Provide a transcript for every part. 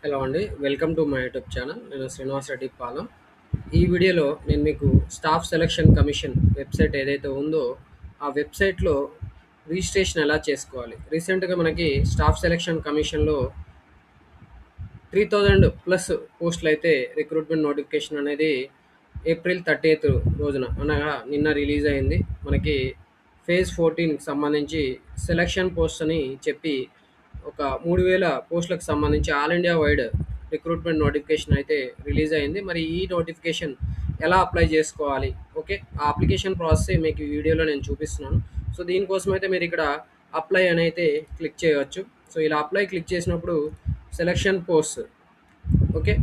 Hello అండి. Welcome to my YouTube channel. నేను శ్రీనివాస్ రెడ్డి పాలెం. ఈ వీడియోలో నేను మీకు స్టాఫ్ సెలక్షన్ కమిషన్ వెబ్‌సైట్ ఏదైతే ఉందో, ఆ వెబ్‌సైట్‌లో రిజిస్ట్రేషన్ ఎలా చేసుకోవాలి? రీసెంట్‌గా మనకి స్టాఫ్ సెలక్షన్ కమిషన్‌లో 3000 ప్లస్ పోస్టులైతే రిక్రూట్‌మెంట్ నోటిఫికేషన్ అనేది ఏప్రిల్ 30th రోజున అనగా నిన్న రిలీజ్ అయింది. మనకి ఫేజ్ 14కి సంబంధించి సెలక్షన్ పోస్ట్ అని చెప్పి ఒక 3000 పోస్టులకు సంబంధించి all India wide recruitment notification అయితే రిలీజ్ అయింది. మరి ఈ నోటిఫికేషన్ ఎలా అప్లై చేసుకోవాలి? ఓకే. ఆ అప్లికేషన్ ప్రాసెసే మీకు ఈ వీడియోలో నేను చూపిస్తున్నాను. సో, దీనికోసం అయితే మీరిక్కడ అప్లై అని అయితే క్లిక్ చేయవచ్చు. సో, ఇలా అప్లై క్లిక్ చేసినప్పుడు selection post okay.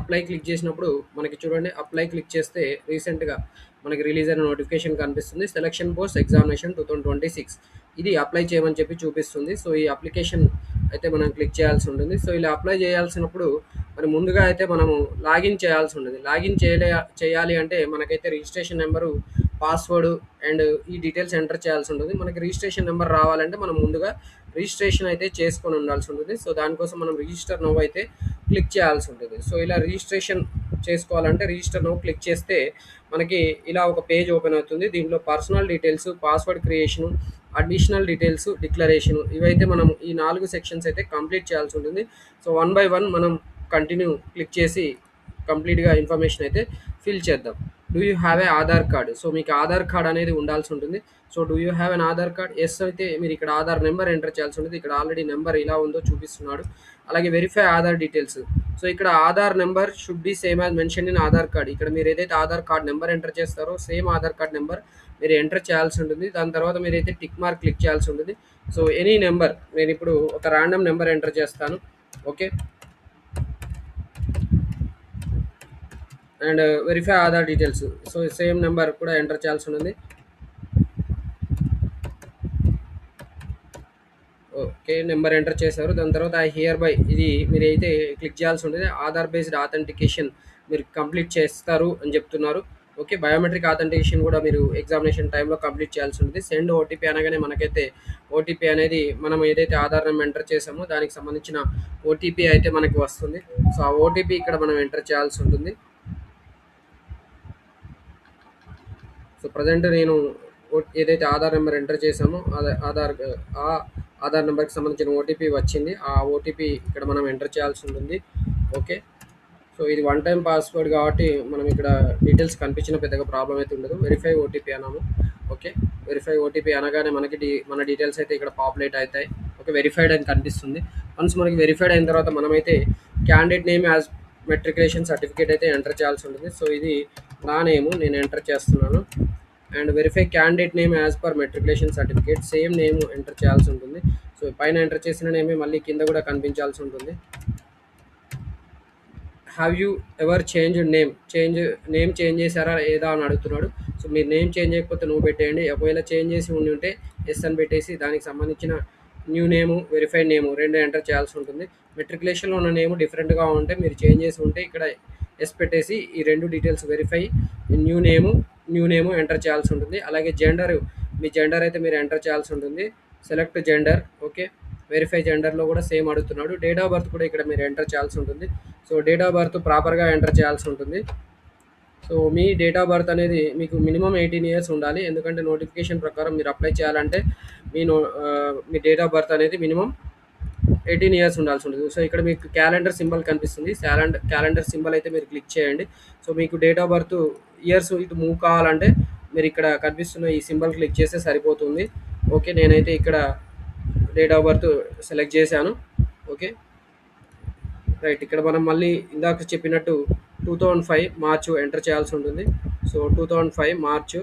Apply click చేసినప్పుడు మనకి చూడండి అప్లై క్లిక్ చేస్తే రీసెంట్‌గా మనకి రిలీజ్ అయిన నోటిఫికేషన్ కనిపిస్తుంది. సెలక్షన్ పోస్ట్ ఎగ్జామినేషన్ 2026 ఇది అప్లై చేయమని చెప్పి చూపిస్తుంది. సో, ఈ అప్లికేషన్ అయితే మనం క్లిక్ చేయాల్సి ఉంటుంది. సో, ఇలా అప్లై చేయాల్సినప్పుడు మరి ముందుగా అయితే మనము లాగిన్ చేయాల్సి ఉంటుంది. లాగిన్ చేయాలి అంటే మనకైతే రిజిస్ట్రేషన్ నెంబరు, పాస్వర్డ్ అండ్ ఈ డీటెయిల్స్ ఎంటర్ చేయాల్సి ఉంటుంది. మనకి రిజిస్ట్రేషన్ నెంబర్ రావాలంటే మనం ముందుగా రిజిస్ట్రేషన్ అయితే చేసుకొని ఉండాల్సి ఉంటుంది. సో, దానికోసం మనం రిజిస్టర్ నౌ అయితే క్లిక్ చేయాల్సి ఉంటుంది. సో, ఇలా రిజిస్ట్రేషన్ చేసుకోవాలంటే రిజిస్టర్ నౌ క్లిక్ చేస్తే మనకి ఇలా ఒక పేజ్ ఓపెన్ అవుతుంది. దీంట్లో personal details, password creation, additional details, declaration ఇవైతే మనం ఈ 4 సెక్షన్స్ అయితే కంప్లీట్ చేయాల్సి ఉంటుంది. సో, వన్ బై వన్ మనం కంటిన్యూ క్లిక్ చేసి కంప్లీట్‌గా ఇన్ఫర్మేషన్ అయితే ఫిల్ చేద్దాం. Do you have a Aadhaar card? So, మీకు ఆధార్ కార్డ్ అనేది ఉండాల్సి ఉంటుంది. So, do you have an Aadhaar card? Yes అయితే మీరు ఇక్కడ ఆధార్ నెంబర్ ఎంటర్ చేయాల్సి ఉంటుంది. ఇక్కడ ఆల్రెడీ నెంబర్ ఇలా ఉందో చూపిస్తున్నాడు. అలాగే వెరిఫై ఆధార్ డీటెయిల్స్. సో, ఇక్కడ Aadhaar number should be same as mentioned in Aadhaar card. ఇక్కడ మీరు ఏదైతే ఆధార్ కార్డ్ నెంబర్ ఎంటర్ చేస్తారో సేమ్ ఆధార్ కార్డ్ నెంబర్ మీరు ఎంటర్ చేయాల్సి ఉంటుంది. దాని తర్వాత మీరైతే టిక్ మార్క్ క్లిక్ చేయాల్సి ఉంటుంది. సో, ఎనీ నెంబర్ నేనిప్పుడు ఒక రాండమ్ నెంబర్ ఎంటర్ చేస్తాను. Okay. And verify Aadhaar details. So, same number కూడా ఎంటర్ చేయాల్సి ఉంటుంది. ఓకే. నెంబర్ ఎంటర్ చేశారు. దాని తర్వాత ఐ హియర్ బై ఇది మీరైతే క్లిక్ చేయాల్సి ఉంటుంది. ఆధార్ బేస్డ్ ఆథెంటికేషన్ మీరు కంప్లీట్ చేస్తారు అని చెప్తున్నారు. ఓకే. బయోమెట్రిక్ ఆథెంటికేషన్ కూడా మీరు ఎగ్జామినేషన్ టైంలో కంప్లీట్ చేయాల్సి ఉంటుంది. సెండ్ ఓటీపీ అనగానే మనకైతే ఓటీపీ అనేది మనం ఏదైతే ఆధార్ నెంబర్ ఎంటర్ చేసామో దానికి సంబంధించిన ఓటీపీ అయితే మనకి వస్తుంది. సో, ఆ ఓటీపీ ఇక్కడ మనం ఎంటర్ చేయాల్సి ఉంటుంది. సో, ప్రజెంట్ నేను ఏదైతే ఆధార్ నెంబర్ ఎంటర్ చేసామో ఆ ఆధార్ నెంబర్‌కి సంబంధించిన ఓటీపీ వచ్చింది. ఆ ఓటీపీ ఇక్కడ మనం ఎంటర్ చేయాల్సి ఉంటుంది. ఓకే. సో, ఇది వన్ టైమ్ పాస్వర్డ్ కాబట్టి మనం ఇక్కడ డీటెయిల్స్ కనిపించిన పెద్దగా ప్రాబ్లమ్ అయితే ఉండదు. వెరిఫై ఓటీపీ అన్నాము. ఓకే. వెరిఫై ఓటీపీ అనగానే మనకి మన డీటెయిల్స్ అయితే ఇక్కడ పాపులేట్ అయితాయి. ఓకే. వెరిఫైడ్ అని కనిపిస్తుంది. వన్స్ మనకి వెరిఫైడ్ అయిన తర్వాత మనమైతే candidate name as matriculation certificate అయితే ఎంటర్ చేయాల్సి ఉంటుంది. సో, ఇది నా నేము నేను ఎంటర్ చేస్తున్నాను. And verify candidate name as per matriculation certificate same name enter చేయాల్సి ఉంటుంది. సో, పైన ఎంటర్ చేసిన నేమే మళ్ళీ కింద కూడా కనిపించాల్సి ఉంటుంది. Have you ever name change చేశారా లేదా అని అడుగుతున్నాడు. సో, మీరు నేమ్ చేంజ్ చేయకపోతే నువ్వు పెట్టేయండి. ఒకవేళ చేంజ్ చేసి ఉండి ఉంటే ఎస్ అని పెట్టేసి దానికి సంబంధించిన న్యూ నేము, వెరిఫైడ్ నేము 2 ఎంటర్ చేయాల్సి ఉంటుంది. మెట్రికులేషన్‌లో ఉన్న నేమ్ డిఫరెంట్‌గా ఉంటే మీరు చేంజ్ చేసి ఉంటే ఇక్కడ ఎస్ పెట్టేసి ఈ 2 డీటెయిల్స్ వెరిఫై న్యూ నేము, ఎంటర్ చేయాల్సి ఉంటుంది. అలాగే మీ జెండర్ అయితే మీరు ఎంటర్ చేయాల్సి ఉంటుంది. Select gender. ఓకే. వెరిఫై జెండర్‌లో కూడా సేమ్ అడుగుతున్నాడు. డేట్ ఆఫ్ బర్త్ కూడా ఇక్కడ మీరు ఎంటర్ చేయాల్సి ఉంటుంది. సో, డేట్ ఆఫ్ బర్త్ ప్రాపర్‌గా ఎంటర్ చేయాల్సి ఉంటుంది. So, me date of birth అనేది మీకు మినిమమ్ 18 ఇయర్స్ ఉండాలి. ఎందుకంటే నోటిఫికేషన్ ప్రకారం మీరు అప్లై చేయాలంటే మీ డేట్ ఆఫ్ బర్త్ అనేది మినిమమ్ 18 ఇయర్స్ ఉండాల్సి ఉంటుంది. సో, ఇక్కడ మీకు క్యాలెండర్ సింబల్ కనిపిస్తుంది. క్యాలెండర్ సింబల్ అయితే మీరు క్లిక్ చేయండి. సో, మీకు డేట్ ఆఫ్ బర్త్ ఇయర్స్ ఇటు మూవ్ కావాలంటే మీరు ఇక్కడ కనిపిస్తున్న ఈ సింబల్ క్లిక్ చేస్తే సరిపోతుంది. ఓకే. నేనైతే ఇక్కడ డేట్ ఆఫ్ బర్త్ సెలెక్ట్ చేశాను. ఓకే. రైట్. ఇక్కడ మనం మళ్ళీ ఇందాక చెప్పినట్టు 2005 మార్చ్ ఎంటర్ చేయాల్సి ఉంటుంది. సో, 2005 మార్చ్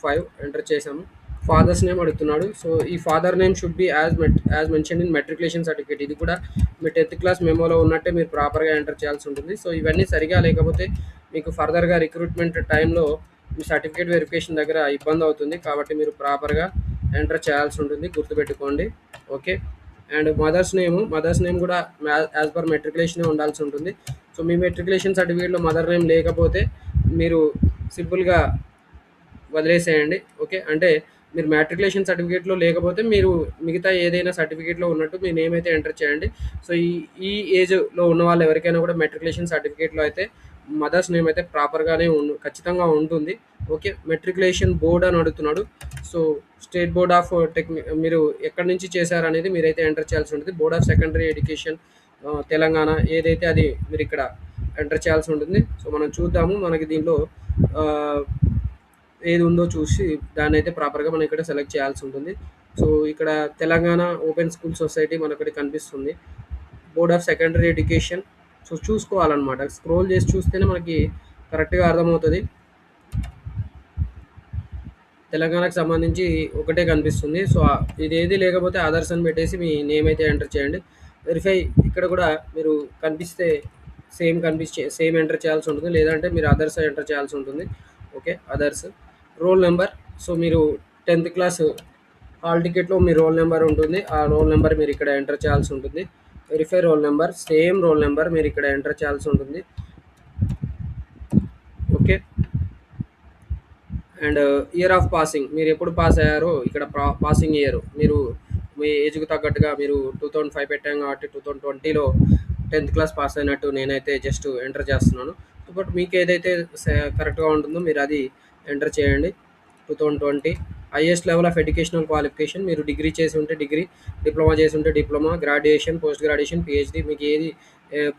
5 ఎంటర్ చేశాము. ఫాదర్స్ నేమ్ అడుగుతున్నాడు. సో, ఈ father name should be as mentioned in matriculation certificate. ఇది కూడా మీ 10th క్లాస్ మెమోలో ఉన్నట్టే మీరు ప్రాపర్‌గా ఎంటర్ చేయాల్సి ఉంటుంది. సో, ఇవన్నీ సరిగా లేకపోతే మీకు ఫర్దర్‌గా రిక్రూట్మెంట్ టైంలో మీ సర్టిఫికేట్ వెరిఫికేషన్ దగ్గర ఇబ్బంది అవుతుంది. కాబట్టి మీరు ప్రాపర్‌గా ఎంటర్ చేయాల్సి ఉంటుంది. గుర్తుపెట్టుకోండి. ఓకే. అండ్ మదర్స్ నేమ్ కూడా యాజ్ పర్ మెట్రికులేషనే ఉండాల్సి ఉంటుంది. సో, మీ మెట్రికులేషన్ సర్టిఫికేట్‌లో మదర్ నేమ్ లేకపోతే మీరు సింపుల్‌గా వదిలేసేయండి. ఓకే. అంటే మీరు మ్యాట్రికులేషన్ సర్టిఫికేట్‌లో లేకపోతే మీరు మిగతా ఏదైనా సర్టిఫికేట్‌లో ఉన్నట్టు మీ నేమ్ అయితే ఎంటర్ చేయండి. సో, ఈ ఈ ఏజ్‌లో ఉన్న వాళ్ళు ఎవరికైనా కూడా మెట్రికులేషన్ సర్టిఫికేట్‌లో అయితే మదర్స్ నేమ్ అయితే ప్రాపర్‌గానే ఖచ్చితంగా ఉంటుంది. ఓకే. మెట్రికులేషన్ బోర్డ్ అని అడుగుతున్నాడు. సో, స్టేట్ బోర్డ్ ఆఫ్ మీరు ఎక్కడి నుంచి చేశారనేది మీరైతే ఎంటర్ చేయాల్సి ఉంటుంది. Board of secondary education Telangana ఏదైతే అది మీరిక్కడ ఎంటర్ చేయాల్సి ఉంటుంది. సో, మనం చూద్దాము. మనకి దీంట్లో ఆహ్, ఏది ఉందో చూసి దాన్నయితే ప్రాపర్‌గా మనం ఇక్కడ సెలెక్ట్ చేయాల్సి ఉంటుంది. సో, ఇక్కడ తెలంగాణ ఓపెన్ స్కూల్ సొసైటీ మనకటి కనిపిస్తుంది. Board of secondary education. So, చూసుకోవాలనమాట. స్క్రోల్ చేసి చూస్తేనే మనకి కరెక్ట్‌గా అర్థమవుతది. తెలంగాణకు సంబంధించి ఒకటే కనిపిస్తుంది. సో, ఇదేది లేకపోతే అదర్స్ అని పెట్టేసి మీ నేమ్ అయితే ఎంటర్ చేయండి. వెరిఫై ఇక్కడ కూడా మీరు కనిపిస్తే సేమ్ ఎంటర్ చేయాల్సి ఉంటుంది. లేదంటే మీరు అదర్స్ ఎంటర్ చేయాల్సి ఉంటుంది. Okay. Others. Roll number. So, మీరు 10థ్ క్లాస్ హాల్ టికెట్‌లో మీ రోల్ నంబర్ ఉంటుంది. ఆ రోల్ నంబర్ మీరు ఇక్కడ ఎంటర్ చేయాల్సి ఉంటుంది. Verify roll number. Same roll number మీరు ఇక్కడ ఎంటర్ చేయాల్సి ఉంటుంది. Okay. And year of passing మీరు ఎప్పుడు పాస్ అయ్యారో ఇక్కడ పాసింగ్ ఇయర్ మీరు మీ ఏజ్కి తగ్గట్టుగా మీరు 2005 పెట్టాం కాబట్టి 2020లో 10థ్ క్లాస్ పాస్ అయినట్టు నేనైతే జస్ట్ ఎంటర్ చేస్తున్నాను. బట్ మీకు ఏదైతే కరెక్ట్గా ఉంటుందో మీరు అది ఎంటర్ చేయండి. 2020 highest level of educational qualification మీరు డిగ్రీ చేసి ఉంటే డిగ్రీ, డిప్లొమా చేసి ఉంటే diploma, graduation, post graduation, PhD మీకు ఏది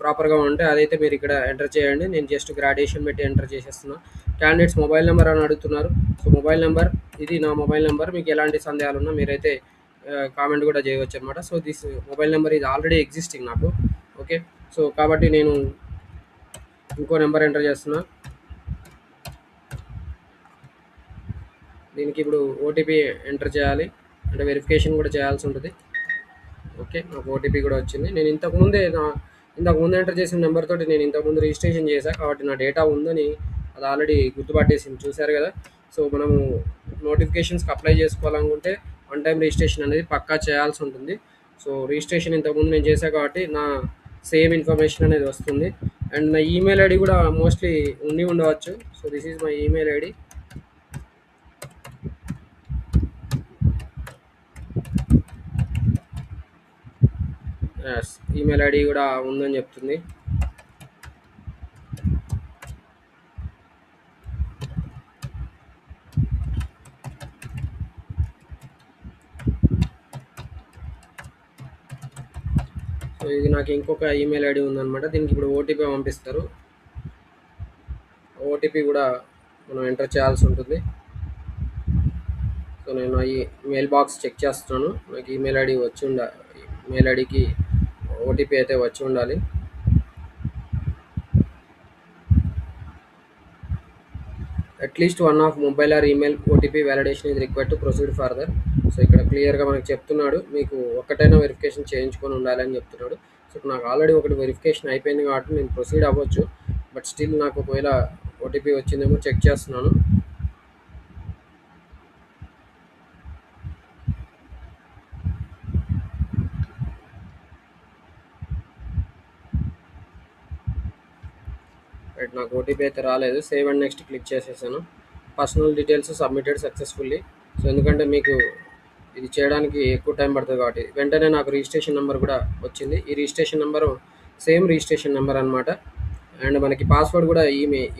ప్రాపర్‌గా ఉంటే అదైతే మీరు ఇక్కడ ఎంటర్ చేయండి. నేను జస్ట్ గ్రాడ్యుయేషన్ పెట్టి ఎంటర్ చేసేస్తున్నా. క్యాండిడేట్స్ మొబైల్ నెంబర్ అని అడుగుతున్నారు. సో, మొబైల్ నెంబర్ ఇది నా మొబైల్ నెంబర్. మీకు ఎలాంటి సందేహాలున్నా మీరైతే కామెంట్ కూడా చేయవచ్చనమాట. So, this mobile number is already existing నాకు. ఓకే. సో, కాబట్టి నేను ఇంకో నెంబర్ ఎంటర్ చేస్తున్నా. దీనికి ఇప్పుడు ఓటీపీ ఎంటర్ చేయాలి. అంటే వెరిఫికేషన్ కూడా చేయాల్సి ఉంటుంది. ఓకే. నాకు ఓటీపీ కూడా వచ్చింది. నేను ఇంతకుముందు ఎంటర్ చేసిన నెంబర్ తోటి నేను ఇంతకుముందు రిజిస్ట్రేషన్ చేశా. కాబట్టి నా డేటా ఉందని అది ఆల్రెడీ గుర్తుపట్టేసింది. చూసారు కదా! సో, మనము నోటిఫికేషన్స్‌కి అప్లై చేసుకోవాలనుకుంటే వన్ టైమ్ రిజిస్ట్రేషన్ అనేది పక్కా చేయాల్సి ఉంటుంది. సో, రిజిస్ట్రేషన్ ఇంతకుముందు నేను చేశా కాబట్టి నా సేమ్ ఇన్ఫర్మేషన్ అనేది వస్తుంది. అండ్ నా ఈమెయిల్ ఐడీ కూడా మోస్ట్‌లీ ఉండవచ్చు. So, this is my email ID. Yes. Email ID కూడా ఉందని చెప్తుంది. సో, ఇది నాకు ఇంకొక ఈమెయిల్ ఐడీ ఉందనమాట. దీనికి ఇప్పుడు ఓటీపీ పంపిస్తారు. ఓటీపీ కూడా మనం ఎంటర్ చేయాల్సి ఉంటుంది. సో, నేను ఈ మెయిల్ బాక్స్ చెక్ చేస్తున్నాను. నాకు ఈమెయిల్ ఐడీ మెయిల్ ఐడీకి ఓటీపీ అయితే వచ్చి ఉండాలి. At least one of mobile or email OTP validation ఇది required to proceed further. So, ఇక్కడ క్లియర్‌గా మనకు చెప్తున్నాడు. మీకు ఒక్కటైనా వెరిఫికేషన్ చేయించుకొని ఉండాలని చెప్తున్నాడు. సో, నాకు ఆల్రెడీ ఒకటి వెరిఫికేషన్ అయిపోయింది కాబట్టి నేను ప్రొసీడ్ అవ్వచ్చు. బట్ స్టిల్ నాకు ఒకవేళ ఓటీపీ వచ్చిందేమో చెక్ చేస్తున్నాను. రైట్. నాకు ఓటీపీ అయితే రాలేదు. సేవ్ అండ్ నెక్స్ట్ క్లిక్ చేసేసాను. Personal details submitted successfully. So, ఎందుకంటే మీకు ఇది చేయడానికి ఎక్కువ టైం పడుతుంది కాబట్టి వెంటనే నాకు రిజిస్ట్రేషన్ నెంబర్ కూడా వచ్చింది. ఈ registration number same registration number అనమాట. అండ్ మనకి పాస్వర్డ్ కూడా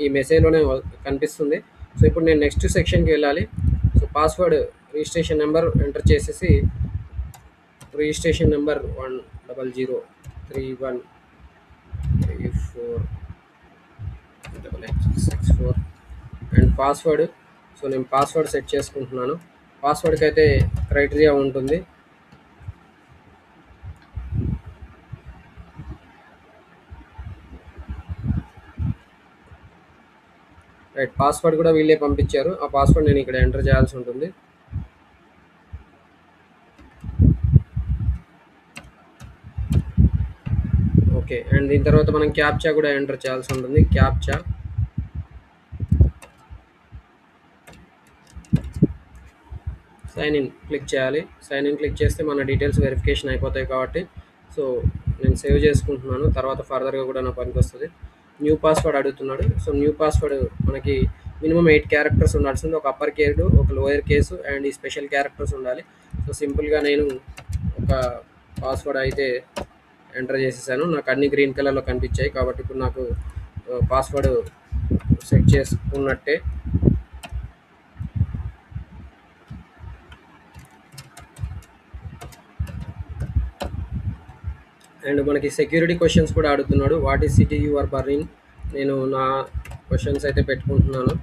ఈ మెసేజ్‌లోనే కనిపిస్తుంది. సో, ఇప్పుడు నేను నెక్స్ట్ సెక్షన్‌కి వెళ్ళాలి. So, password registration number enter చేసేసి registration number 1003134 and password. So, నేను పాస్వర్డ్ సెట్ చేసుకుంటున్నాను. పాస్వర్డ్కి అయితే క్రైటీరియా ఉంటుంది. రైట్. పాస్వర్డ్ కూడా వీళ్ళే పంపించారు. ఆ పాస్వర్డ్ నేను ఇక్కడ ఎంటర్ చేయాల్సి ఉంటుంది. ఓకే. అండ్ దీని తర్వాత మనం క్యాప్చా కూడా ఎంటర్ చేయాల్సి ఉంటుంది. క్యాప్చా. సైన్ ఇన్ క్లిక్ చేయాలి. సైన్ ఇన్ క్లిక్ చేస్తే మన డీటెయిల్స్ వెరిఫికేషన్ అయిపోతాయి కాబట్టి సో, నేను సేవ్ చేసుకుంటున్నాను. తర్వాత ఫర్దర్‌గా కూడా నా పనికొస్తది. న్యూ పాస్వర్డ్ అడుగుతున్నాడు. సో, న్యూ పాస్వర్డ్ మనకి మినిమం 8 క్యారెక్టర్స్ ఉండాల్సింది. ఒక అప్పర్ కేసు, ఒక లోయర్ కేసు అండ్ ఈ స్పెషల్ క్యారెక్టర్స్ ఉండాలి. సో సింపుల్‌గా నేను ఒక పాస్‌వర్డ్ అయితే ఎంటర్ చేసేసాను. నాకు అన్ని గ్రీన్ కలర్‌లో కనిపించాయి. కాబట్టి ఇప్పుడు నాకు పాస్‌వర్డ్ సెట్ చేసుకున్నట్టే. అండ్ మనకి సెక్యూరిటీ క్వెషన్స్ కూడా అడుగుతున్నాడు. What is city you are burning? నేను నా క్వెషన్స్ అయితే పెట్టుకుంటున్నాను.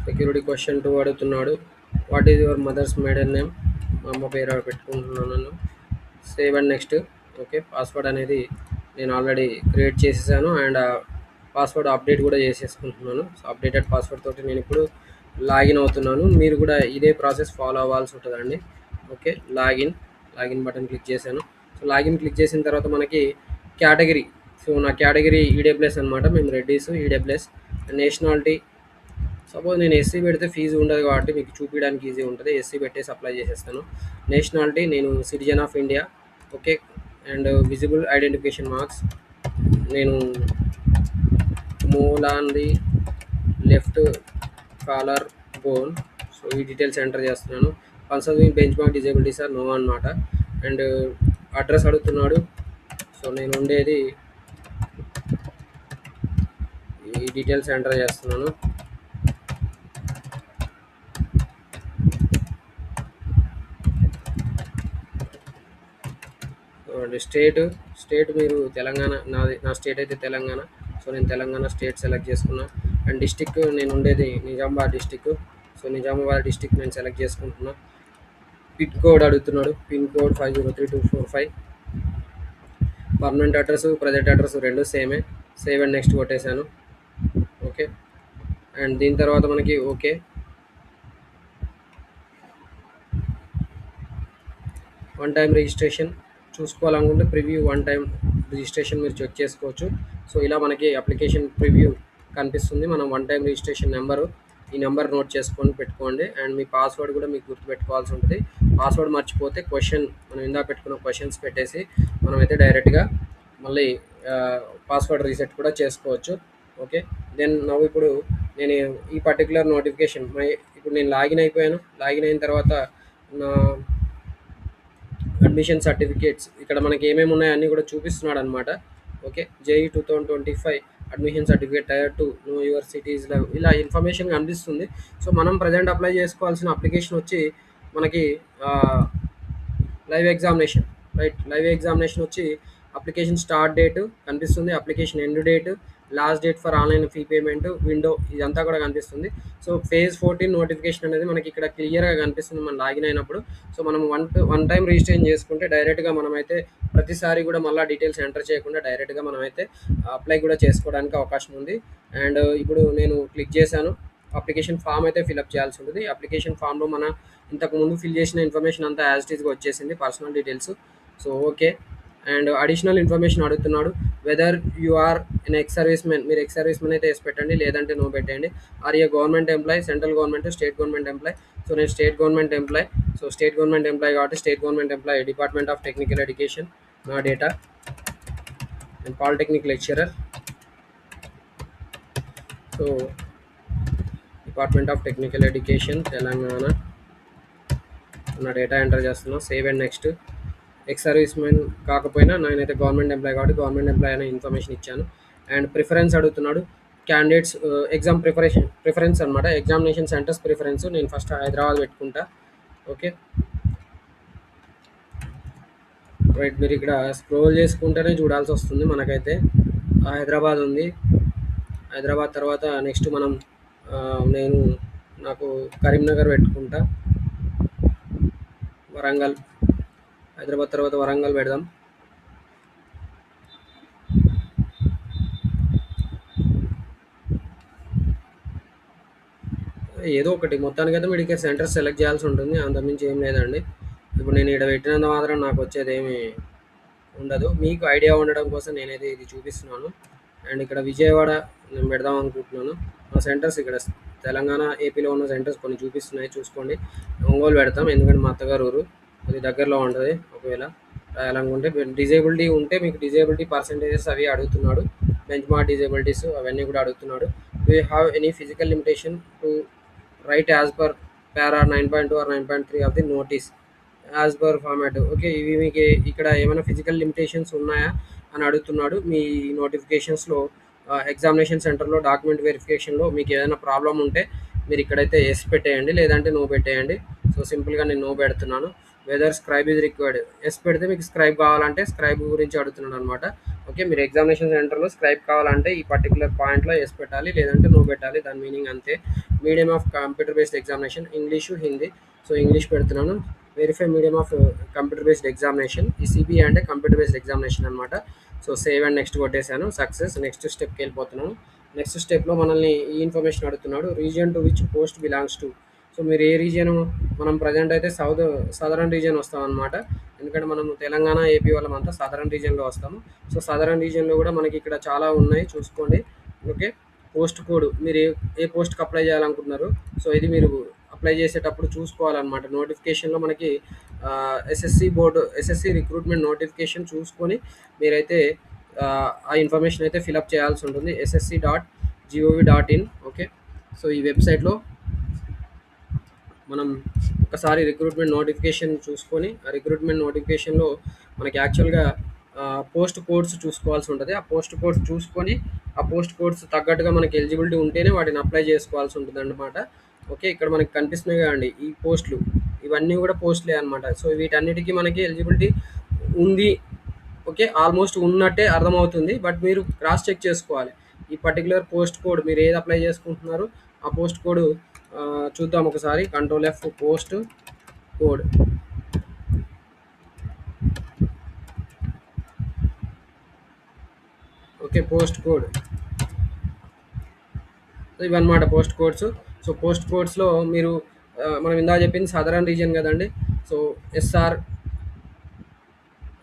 సెక్యూరిటీ క్వెషన్ 2 అడుగుతున్నాడు. What is your mother's maiden name? మా అమ్మ పేరు పెట్టుకుంటున్నాను నేను. Save and next. Okay, password అనేది నేను ఆల్రెడీ క్రియేట్ చేసేసాను అండ్ పాస్వర్డ్ అప్డేట్ కూడా చేసేసుకుంటున్నాను. సో అప్డేటెడ్ పాస్వర్డ్ తోటి నేను ఇప్పుడు లాగిన్ అవుతున్నాను. మీరు కూడా ఇదే ప్రాసెస్ ఫాలో అవ్వాల్సి ఉంటుందండి. ఓకే, లాగిన్ బటన్ క్లిక్ చేశాను. సో లాగిన్ క్లిక్ చేసిన తర్వాత మనకి కేటగిరీ, సో నా కేటగిరీ ఈడబ్ల్యూఎస్ అనమాట. మేము రెడ్డీస్ ఈడబ్ల్యూఎస్. నేషనాలిటీ, సపోజ్ నేను ఎస్సీ పెడితే ఫీజు ఉండదు కాబట్టి మీకు చూపించడానికి ఈజీ ఉంటుంది. ఎస్సీ పెట్టేసి అప్లై చేసేస్తాను. నేషనాలిటీ నేను citizen of India. Okay, and visible identification marks నేను మూలాంది లెఫ్ట్ కాలర్ బోన్. సో ఈ డీటెయిల్స్ ఎంటర్ చేస్తున్నాను. Conserving benchmark disability sir no అనమాట. అండ్ అడ్రస్ అడుగుతున్నాడు. సో నేను ఉండేది ఈ డీటెయిల్స్ ఎంటర్ చేస్తున్నాను. స్టేట్ మీరు తెలంగాణ, నా స్టేట్ అయితే తెలంగాణ. సో నేను తెలంగాణ స్టేట్ సెలెక్ట్ చేసుకున్నా. అండ్ డిస్టిక్ నేను ఉండేది Nizamabad district. So Nizamabad district నేను సెలెక్ట్ చేసుకుంటున్నా. పిన్ కోడ్ అడుగుతున్నాడు. Pin code 503245. Permanent address, present address రెండు సేమే. సేవ్ అండ్ నెక్స్ట్ కొట్టేశాను. ఓకే, అండ్ దీని తర్వాత మనకి ఓకే, వన్ టైం రిజిస్ట్రేషన్ చూసుకోవాలనుకుంటే ప్రివ్యూ వన్ టైం రిజిస్ట్రేషన్ మీరు చెక్ చేసుకోవచ్చు. సో ఇలా మనకి అప్లికేషన్ ప్రివ్యూ కనిపిస్తుంది. మనం వన్ టైం రిజిస్ట్రేషన్ నెంబరు, ఈ నెంబర్ నోట్ చేసుకొని పెట్టుకోండి. అండ్ మీ పాస్వర్డ్ కూడా మీకు గుర్తుపెట్టుకోవాల్సి ఉంటుంది. పాస్వర్డ్ మర్చిపోతే మనం ఇందాక పెట్టుకున్న క్వశ్చన్స్ పెట్టేసి మనమైతే డైరెక్ట్గా మళ్ళీ పాస్వర్డ్ రీసెట్ కూడా చేసుకోవచ్చు. ఓకే, దెన్ ఇప్పుడు నేను ఈ పర్టికులర్ నోటిఫికేషన్ ఇప్పుడు నేను లాగిన్ అయిపోయాను. లాగిన్ అయిన తర్వాత నా అడ్మిషన్ సర్టిఫికేట్స్ ఇక్కడ మనకి ఏమేమి ఉన్నాయో అన్నీ కూడా చూపిస్తున్నాడు అనమాట. Okay, JE 2025 admission certificate tier 2 know your cities ఇలా ఇన్ఫర్మేషన్ కనిపిస్తుంది. సో మనం ప్రజెంట్ అప్లై చేసుకోవాల్సిన అప్లికేషన్ వచ్చి మనకి live examination, right. Live examination వచ్చి అప్లికేషన్ స్టార్ట్ డేట్ కనిపిస్తుంది, application end date, last date for online fee payment, window, ఇదంతా కూడా కనిపిస్తుంది. సో ఫేజ్ 14 నోటిఫికేషన్ అనేది మనకి ఇక్కడ క్లియర్గా కనిపిస్తుంది మనం లాగిన్ అయినప్పుడు. సో మనం వన్ టైం రిజిస్ట్రేషన్ చేసుకుంటే డైరెక్ట్గా మనమైతే ప్రతిసారి కూడా మళ్ళీ డీటెయిల్స్ ఎంటర్ చేయకుండా డైరెక్ట్గా మనమైతే అప్లై కూడా చేసుకోవడానికి అవకాశం ఉంది. అండ్ ఇప్పుడు నేను క్లిక్ చేశాను. అప్లికేషన్ ఫామ్ అయితే ఫిల్అప్ చేయాల్సి ఉంటుంది. అప్లికేషన్ ఫామ్లో మన ఇంతకు ముందు ఫిల్ చేసిన ఇన్ఫర్మేషన్ అంతా యాజ్ ఇట్ ఈస్గా వచ్చేసింది, personal details. So okay, and additional information అడుగుతున్నాడు. Whether you are an ex servicemen, మీరు ఎక్స్ సర్వీస్ మెన్ అయితే ఎస్ పెట్టండి, లేదంటే నో పెట్టండి. Or a government employee, central government, state government employee. So నేను state government employee. So state government employee కాబట్టి state government employee, department of technical education నా data. And polytechnic lecturer. So department of technical education Telangana నా data enter చేస్తున్నాను. Save and next. Ex service men కాకపోయినా నేనైతే government employee కాబట్టి government employee అనే information ఇచ్చాను. And preference అడుగుతున్నాడు. Candidates exam preference అనమాట. ఎగ్జామినేషన్ సెంటర్స్ ప్రిఫరెన్స్ నేను ఫస్ట్ హైదరాబాద్ పెట్టుకుంటా. Okay, right. మీరు ఇక్కడ స్క్రోల్ చేసుకుంటేనే చూడాల్సి వస్తుంది. మనకైతే హైదరాబాద్ ఉంది. హైదరాబాద్ తర్వాత నెక్స్ట్ మనం నేను నాకు కరీంనగర్ పెట్టుకుంటా. వరంగల్, హైదరాబాద్ తర్వాత వరంగల్ పెడదాం. ఏదో ఒకటి మొత్తానికైతే మీరు ఇక్కడ సెంటర్ సెలెక్ట్ చేయాల్సి ఉంటుంది, అంతకుమించి ఏం లేదండి. ఇప్పుడు నేను ఇక్కడ పెట్టినంత మాత్రం నాకు వచ్చేది ఏమి ఉండదు. మీకు ఐడియా ఉండడం కోసం నేనైతే ఇది చూపిస్తున్నాను. అండ్ ఇక్కడ విజయవాడ నేను పెడదాం అనుకుంటున్నాను. మా సెంటర్స్ ఇక్కడ తెలంగాణ, ఏపీలో ఉన్న సెంటర్స్ కొన్ని చూపిస్తున్నాయి, చూసుకోండి. ఒంగోలు పెడతాం ఎందుకంటే మా అత్తగారు ఊరు, అది దగ్గరలో ఉంటుంది. ఒకవేళ రాయాలనుకుంటే డిజేబిలిటీ ఉంటే మీకు డిజేబిలిటీ పర్సెంటేజెస్ అవి అడుగుతున్నాడు. బెంచ్ మార్క్ డిజేబిలిటీస్ అవన్నీ కూడా అడుగుతున్నాడు. Do you have any physical limitation to write as per para 9.2 or 9.3 of the notice as per format. Okay, ఇవి మీకు ఇక్కడ ఏమైనా ఫిజికల్ లిమిటేషన్స్ ఉన్నాయా అని అడుగుతున్నాడు. మీ నోటిఫికేషన్స్లో ఎగ్జామినేషన్ సెంటర్లో డాక్యుమెంట్ వెరిఫికేషన్లో మీకు ఏదైనా ప్రాబ్లం ఉంటే మీరు ఇక్కడైతే ఎస్ పెట్టేయండి, లేదంటే నో పెట్టేయండి. సో సింపుల్గా నేను నో పెడుతున్నాను. Whether scribe is required, yes పెడితే మీకు స్క్రైబ్ కావాలంటే స్క్రైబ్ గురించి అడుగుతున్నాడు అనమాట. ఓకే, మీరు ఎగ్జామినేషన్ సెంటర్లో స్క్రైబ్ కావాలంటే ఈ పర్టికులర్ పాయింట్లో ఎస్ పెట్టాలి, లేదంటే నో పెట్టాలి. దాని మీనింగ్ అంతే. Medium of computer based examination English Hindi. So English పెడుతున్నాను. Verify medium of computer based examination. ఈ సిబిఐ అంటే కంప్యూటర్ బేస్డ్ ఎగ్జామినేషన్ అనమాట. సో సేవ్ అండ్ నెక్స్ట్ కొట్టేశాను. సక్సెస్. నెక్స్ట్ స్టెప్కి వెళ్ళిపోతున్నాను. నెక్స్ట్ స్టెప్లో మనల్ని ఈ ఇన్ఫర్మేషన్ అడుగుతున్నాడు. Region to which post belongs to. So మీరు ఏ రీజియన్, మనం ప్రజెంట్ అయితే సదరన్ రీజియన్ వస్తాం అనమాట. ఎందుకంటే మనం తెలంగాణ ఏపీ వాళ్ళం అంతా సదరన్ రీజియన్లో వస్తాము. సో సదరన్ రీజియన్లో కూడా మనకి ఇక్కడ చాలా ఉన్నాయి, చూసుకోండి. ఓకే, పోస్ట్ కోడ్ మీరు ఏ పోస్ట్కి అప్లై చేయాలనుకుంటున్నారు. సో ఇది మీరు అప్లై చేసేటప్పుడు చూసుకోవాలన్నమాట. నోటిఫికేషన్లో మనకి ఎస్ఎస్సి రిక్రూట్మెంట్ నోటిఫికేషన్ చూసుకొని మీరైతే ఆ ఇన్ఫర్మేషన్ అయితే ఫిలప్ చేయాల్సి ఉంటుంది. ssc.gov.in. ఓకే, సో ఈ వెబ్సైట్లో మనం ఒకసారి రిక్రూట్మెంట్ నోటిఫికేషన్ చూసుకొని, ఆ రిక్రూట్మెంట్ నోటిఫికేషన్లో మనకి యాక్చువల్గా పోస్ట్ కోడ్స్ చూసుకోవాల్సి ఉంటుంది. ఆ పోస్ట్ కోడ్స్ చూసుకొని ఆ పోస్ట్ కోడ్స్ తగ్గట్టుగా మనకి ఎలిజిబిలిటీ ఉంటేనే వాటిని అప్లై చేసుకోవాల్సి ఉంటుంది అన్నమాట. ఓకే, ఇక్కడ మనకి కనిపిస్తున్నాయి కదండి ఈ పోస్టులు, ఇవన్నీ కూడా పోస్టులే అనమాట. సో వీటన్నిటికీ మనకి ఎలిజిబిలిటీ ఉంది. ఓకే, ఆల్మోస్ట్ ఉన్నట్టే అర్థమవుతుంది. బట్ మీరు క్రాస్ చెక్ చేసుకోవాలి. ఈ పర్టికులర్ పోస్ట్ కోడ్ మీరు ఏది అప్లై చేసుకుంటున్నారు ఆ పోస్ట్ కోడ్ చూద్దాం ఒకసారి. Ctrl+F post code. Okay, post code ఇవన్నమాట పోస్ట్ కోడ్స్. సో పోస్ట్ కోడ్స్లో మీరు మనం ఇందా చెప్పింది సదరన్ రీజియన్ కదండి. So SR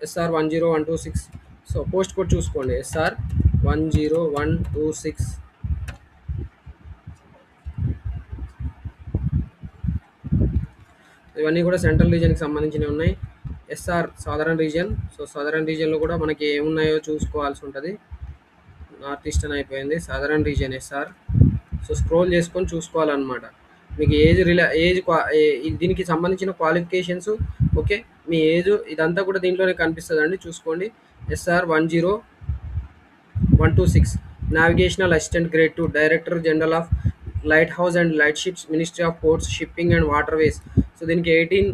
10126. So post code చూసుకోండి, ఎస్ఆర్ 10126. ఇవన్నీ కూడా సెంట్రల్ రీజియన్కి సంబంధించినవి ఉన్నాయి. SR southern region. So southern రీజియన్లో కూడా మనకి ఏమున్నాయో చూసుకోవాల్సి ఉంటుంది. నార్త్ ఈస్టర్న్ అయిపోయింది, southern region SR. So scroll చేసుకొని చూసుకోవాలన్నమాట. మీకు దీనికి సంబంధించిన క్వాలిఫికేషన్స్, ఓకే, మీ ఏజ్ ఇదంతా కూడా దీంట్లోనే కనిపిస్తుందండి, చూసుకోండి. SR 10126 navigational assistant grade 2 director general of lighthouse and lightships, ministry of ports, shipping and waterways. So దీనికి 18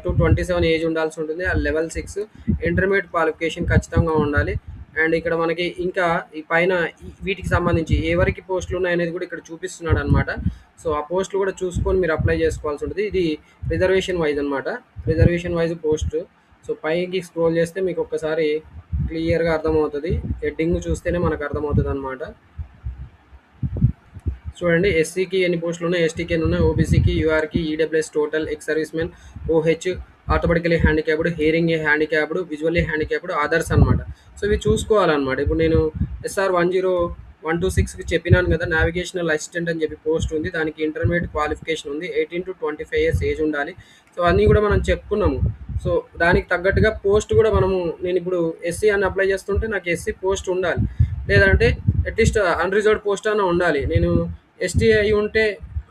to 27 ఏజ్ ఉండాల్సి ఉంటుంది. ఆ లెవెల్ 6 ఇంటర్మీడియట్ క్వాలిఫికేషన్ ఖచ్చితంగా ఉండాలి. అండ్ ఇక్కడ మనకి ఇంకా ఈ పైన వీటికి సంబంధించి ఏ వరకు పోస్టులు ఉన్నాయనేది కూడా ఇక్కడ చూపిస్తున్నాడు అనమాట. సో ఆ పోస్టులు కూడా చూసుకొని మీరు అప్లై చేసుకోవాల్సి ఉంటుంది. ఇది రిజర్వేషన్ వైజ్ అనమాట, రిజర్వేషన్ వైజ్ పోస్ట్. సో పైకి స్క్రోల్ చేస్తే మీకు ఒక్కసారి క్లియర్గా అర్థమవుతుంది. హెడ్డింగ్ చూస్తేనే మనకు అర్థమవుతుంది అనమాట. చూడండి, ఎస్సీకి ఎన్ని పోస్టులు ఉన్నాయి, ఎస్టీకి ఎన్ని ఉన్నాయి, ఓబీసీకి, యూఆర్కి, EWS, total, ex servicemen, OH, orthopedically handicapped, hearing handicapped, visually handicapped, others అనమాట. సో ఇవి చూసుకోవాలన్నమాట. ఇప్పుడు నేను ఎస్ఆర్ 10126కి చెప్పినాను కదా, నావిగేషనల్ అసిస్టెంట్ అని చెప్పి పోస్ట్ ఉంది. దానికి ఇంటర్మీడియట్ క్వాలిఫికేషన్ ఉంది, 18 to 25 years ఏజ్ ఉండాలి. సో అన్నీ కూడా మనం చెప్పుకున్నాము. సో దానికి తగ్గట్టుగా పోస్ట్ కూడా నేను ఇప్పుడు ఎస్సీ అని అప్లై చేస్తుంటే నాకు ఎస్సీ పోస్ట్ ఉండాలి, లేదంటే అట్లీస్ట్ అన్రిజర్వ్డ్ పోస్ట్ అన్న ఉండాలి. నేను ఎస్టీ అయి ఉంటే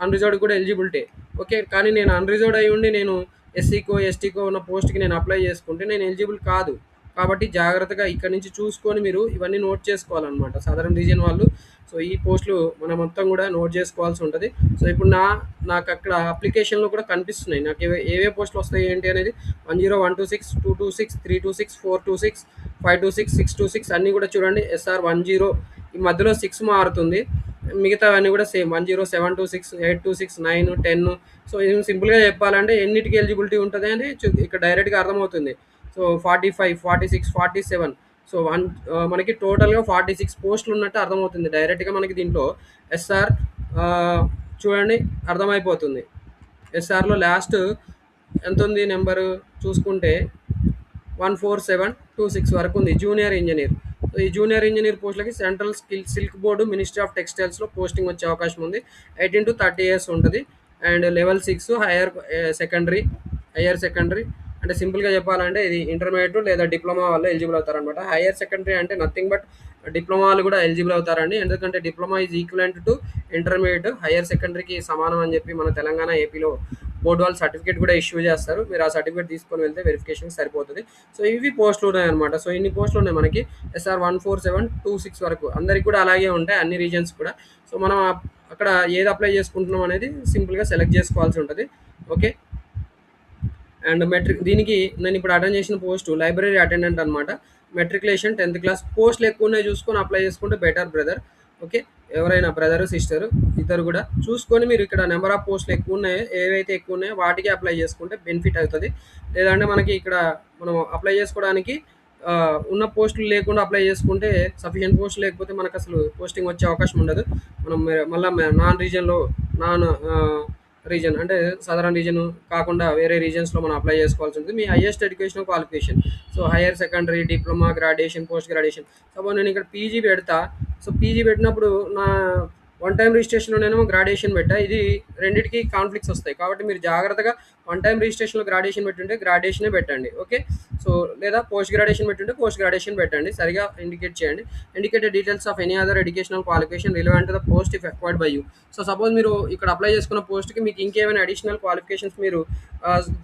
అన్రిజర్వ్డ్ కూడా ఎలిజిబిలిటీ. ఓకే, కానీ నేను అన్రిజర్వ్డ్ అయి ఉండి నేను ఎస్సీకో ఎస్టీకో ఉన్న పోస్ట్కి నేను అప్లై చేసుకుంటే నేను ఎలిజిబుల్ కాదు. కాబట్టి జాగ్రత్తగా ఇక్కడ నుంచి చూసుకొని మీరు ఇవన్నీ నోట్ చేసుకోవాలన్నమాట సదరన్ రీజియన్ వాళ్ళు. సో ఈ పోస్టులు మనం మొత్తం కూడా నోట్ చేసుకోవాల్సి ఉంటుంది. సో ఇప్పుడు నాకు అక్కడ అప్లికేషన్లో కూడా కనిపిస్తున్నాయి నాకు ఏవే పోస్టులు వస్తాయి ఏంటి అనేది. 10126, 226, 326, 426, 526, 626 అన్నీ కూడా చూడండి. ఎస్ఆర్ 10 ఈ మధ్యలో 6 మారుతుంది, మిగతావన్నీ కూడా సేమ్ 10726, 826, 9, 10. సో ఇది సింపుల్గా చెప్పాలంటే ఎన్నిటికి ఎలిజిబిలిటీ ఉంటుంది అని ఇక్కడ డైరెక్ట్గా అర్థమవుతుంది. సో 45, 46, 47. సో మనకి టోటల్గా 46 పోస్టులు ఉన్నట్టు అర్థమవుతుంది డైరెక్ట్గా మనకి దీంట్లో. ఎస్ఆర్ చూడండి అర్థమైపోతుంది. ఎస్ఆర్లో లాస్ట్ ఎంత ఉంది నెంబరు చూసుకుంటే 14726 వరకు ఉంది, జూనియర్ ఇంజనీర్. సో ఈ జూనియర్ ఇంజనీర్ పోస్టులకి central silk board, ministry of టెక్స్టైల్స్లో పోస్టింగ్ వచ్చే అవకాశం ఉంది. 18 to 30 years ఉంటుంది. అండ్ లెవెల్ 6 హయ్యర్ సెకండరీ అంటే సింపుల్‌గా చెప్పాలంటే ఇది ఇంటర్మీడియేట్ లేదా డిప్లొమా వాళ్ళు ఎలిజిబుల్ అవుతారనమాట. హైయర్ సెకండరీ అంటే నథింగ్ బట్ డిప్లొమా వాళ్ళు కూడా ఎలిజిబుల్ అవుతారండి. ఎందుకంటే diploma is equivalent to intermediate. Higher సెకండరీకి సమానం అని చెప్పి మన తెలంగాణ, ఏపీలో బోర్డ్ వాళ్ళు సర్టిఫికేట్ కూడా ఇష్యూ చేస్తారు. మీరు ఆ సర్టిఫికేట్ తీసుకొని వెళ్తే వెరిఫికేషన్‌కి సరిపోతది. సో ఇవి పోస్టులు ఉన్నాయన్నమాట. సో ఇన్ని పోస్టులు ఉన్నాయి మనకి. ఎస్ఆర్ 14726 వరకు. అందరికి కూడా అలాగే ఉంటాయి అన్ని రీజన్స్ కూడా. సో మనం అక్కడ ఏది అప్లై చేసుకుంటున్నాం అనేది సింపుల్‌గా సెలెక్ట్ చేసుకోవాల్సి ఉంటది. ఓకే. అండ్ దీనికి నేను ఇప్పుడు అటెండ్ చేసిన పోస్ట్ లైబ్రరీ అటెండెంట్ అనమాట. Matriculation 10th class. పోస్టులు ఎక్కువ ఉన్నాయి చూసుకొని అప్లై చేసుకుంటే బెటర్ బ్రదర్. ఓకే. ఎవరైనా బ్రదరు, సిస్టరు ఇద్దరు కూడా చూసుకొని మీరు ఇక్కడ నెంబర్ ఆఫ్ పోస్టులు ఎక్కువ ఉన్నాయో, ఏవైతే ఎక్కువ ఉన్నాయో వాటికి అప్లై చేసుకుంటే బెనిఫిట్ అవుతుంది. లేదంటే మనకి ఇక్కడ మనం అప్లై చేసుకోవడానికి ఉన్న పోస్టులు లేకుండా అప్లై చేసుకుంటే సఫిషియెంట్ పోస్ట్ లేకపోతే మనకు అసలు పోస్టింగ్ వచ్చే అవకాశం ఉండదు. మనం మళ్ళీ నాన్ రీజన్లో నాన్ రీజన్ అంటే సదరన్ రీజన్ కాకుండా వేరే రీజన్స్లో మనం అప్లై చేసుకోవాల్సి ఉంటుంది. మీ highest education qualification, so higher secondary, diploma, graduation, post graduation. Suppose నేను ఇక్కడ పీజీ పెడతా. సో పీజీ పెట్టినప్పుడు నా వన్ టైం రిజిస్ట్రేషన్లో నేను గ్రాడ్యుయేషన్ పెట్టా. ఇది రెండింటికి కాన్ఫ్లిక్ట్స్ వస్తాయి. కాబట్టి మీరు జాగ్రత్తగా వన్ టైం రిజిస్ట్రేషన్లో గ్రాడ్యుయేషన్ పెట్టుంటే గ్రాడ్యుయేషనే పెట్టండి. ఓకే. సో లేదా పోస్ట్ గ్రాడ్యుయేషన్ పెట్టుంటే పోస్ట్ గ్రాడ్యుయేషన్ పెట్టండి. సరిగా ఇండికేట్ చేయండి. Indicated details of any other educational qualification relevant to the post if acquired by you. So suppose మీరు ఇక్కడ అప్లై చేసుకున్న పోస్ట్కి మీకు ఇంకేమైనా అడిషనల్ క్వాలిఫికేషన్స్ మీరు